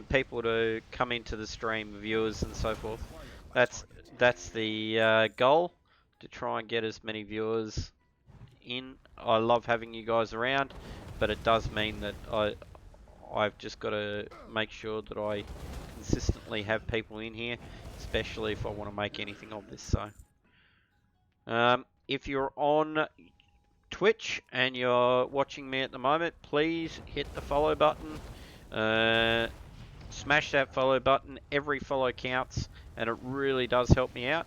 people to come into the stream, viewers and so forth. That's the goal, to try and get as many viewers in. I love having you guys around, but it does mean that I've just got to make sure that I consistently have people in here, especially if I want to make anything of this. So if you're on Twitch and you're watching me at the moment, please hit the follow button. Smash that follow button. Every follow counts, and it really does help me out.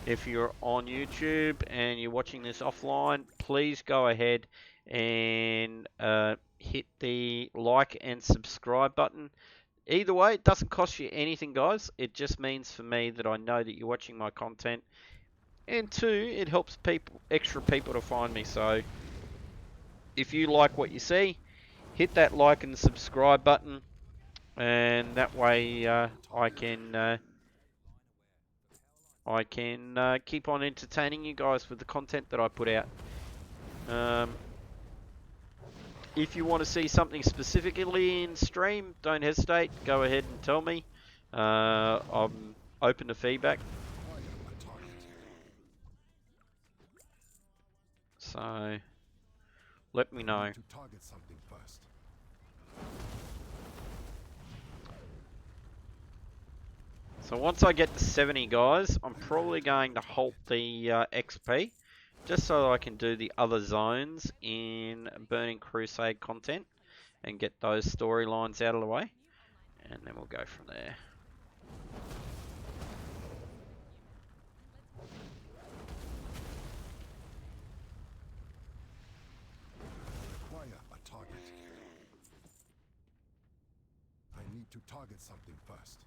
If you're on YouTube and you're watching this offline, please go ahead and hit the like and subscribe button. Either way, it doesn't cost you anything, guys. It just means for me that I know that you're watching my content, and two, it helps extra people to find me. So if you like what you see, hit that like and subscribe button, and that way I can keep on entertaining you guys with the content that I put out. If you want to see something specifically in stream, don't hesitate. Go ahead and tell me. I'm open to feedback. So let me know. To target something first. So once I get to 70, guys, I'm probably going to halt the XP, just so I can do the other zones in Burning Crusade content and get those storylines out of the way, and then we'll go from there. Require a target. I need to target something first.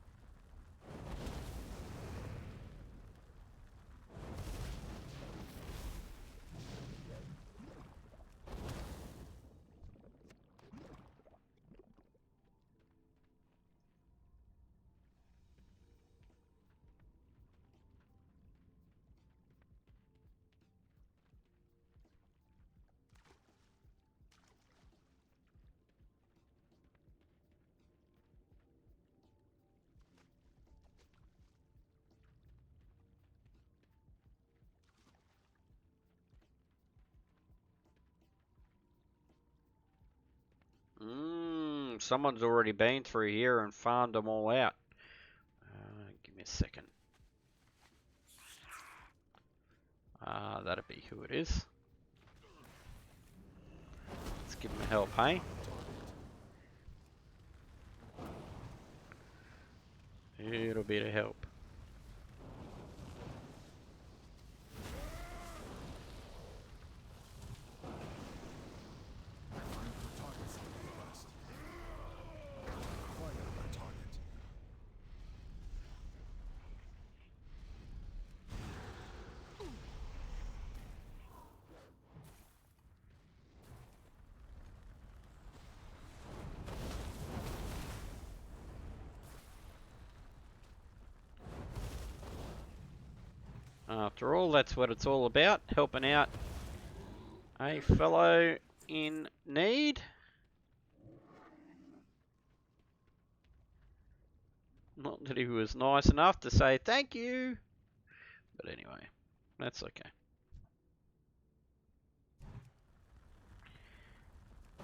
Someone's already been through here and farmed them all out. Give me a second. That'll be who it is. Let's give him help, hey? It'll be to help. After all, that's what it's all about, helping out a fellow in need. Not that he was nice enough to say thank you. But anyway, that's okay. I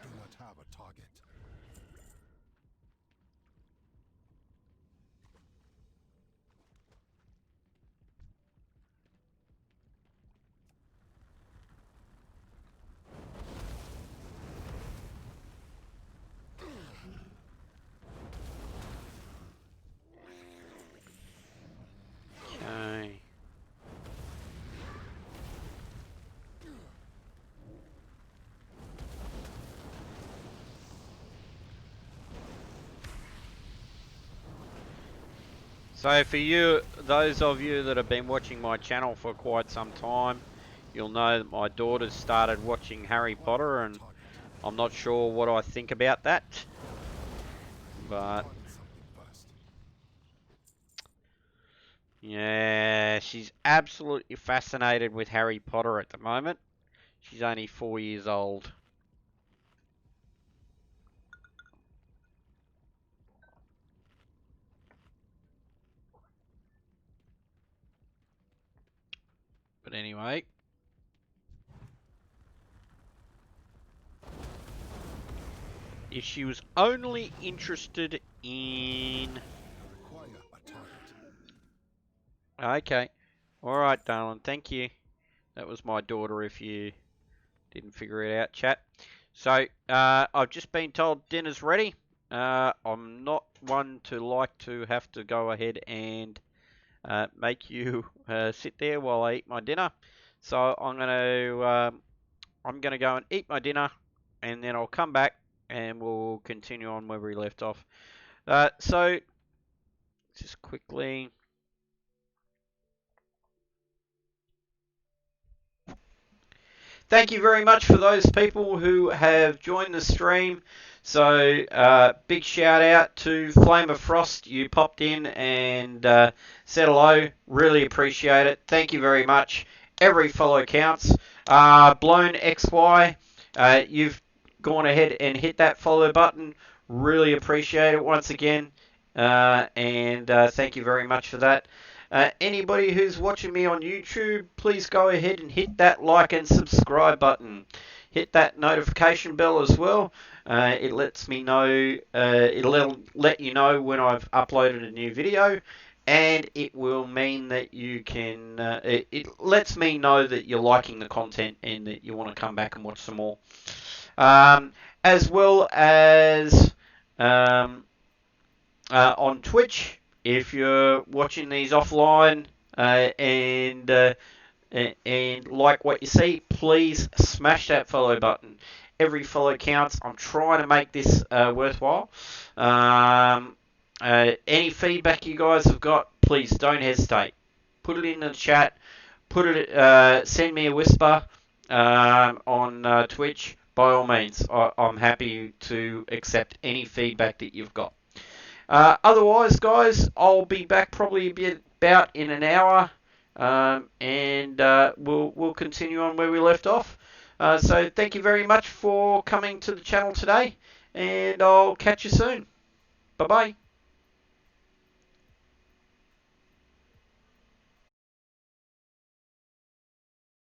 do not have a target. Okay. So for you, those of you that have been watching my channel for quite some time, you'll know that my daughter's started watching Harry Potter, and I'm not sure what I think about that. But Target something first. yeah, she's absolutely fascinated with Harry Potter at the moment. She's only 4 years old. But anyway. If she was only interested in... I require a target. Okay. Alright, darling. Thank you. That was my daughter, if you didn't figure it out, chat. So, I've just been told dinner's ready. I'm not one to like to have to go ahead and make you sit there while I eat my dinner. So I'm gonna go and eat my dinner, and then I'll come back and we'll continue on where we left off. So just quickly. Thank you very much for those people who have joined the stream. So, big shout out to Flame of Frost. You popped in and said hello. Really appreciate it. Thank you very much. Every follow counts. Blown XY, you've gone ahead and hit that follow button. Really appreciate it once again. And thank you very much for that. Anybody who's watching me on YouTube, please go ahead and hit that like and subscribe button. Hit that notification bell as well. It lets me know, it'll let you know when I've uploaded a new video, and it will mean that you can, it lets me know that you're liking the content and that you want to come back and watch some more. As well as on Twitch, if you're watching these offline and like what you see, please smash that follow button. Every follow counts. I'm trying to make this worthwhile. Any feedback you guys have got, please don't hesitate. Put it in the chat. Send me a whisper on Twitch. By all means, I'm happy to accept any feedback that you've got. Otherwise, guys, I'll be back probably about in an hour, and we'll continue on where we left off. So thank you very much for coming to the channel today, and I'll catch you soon. Bye-bye.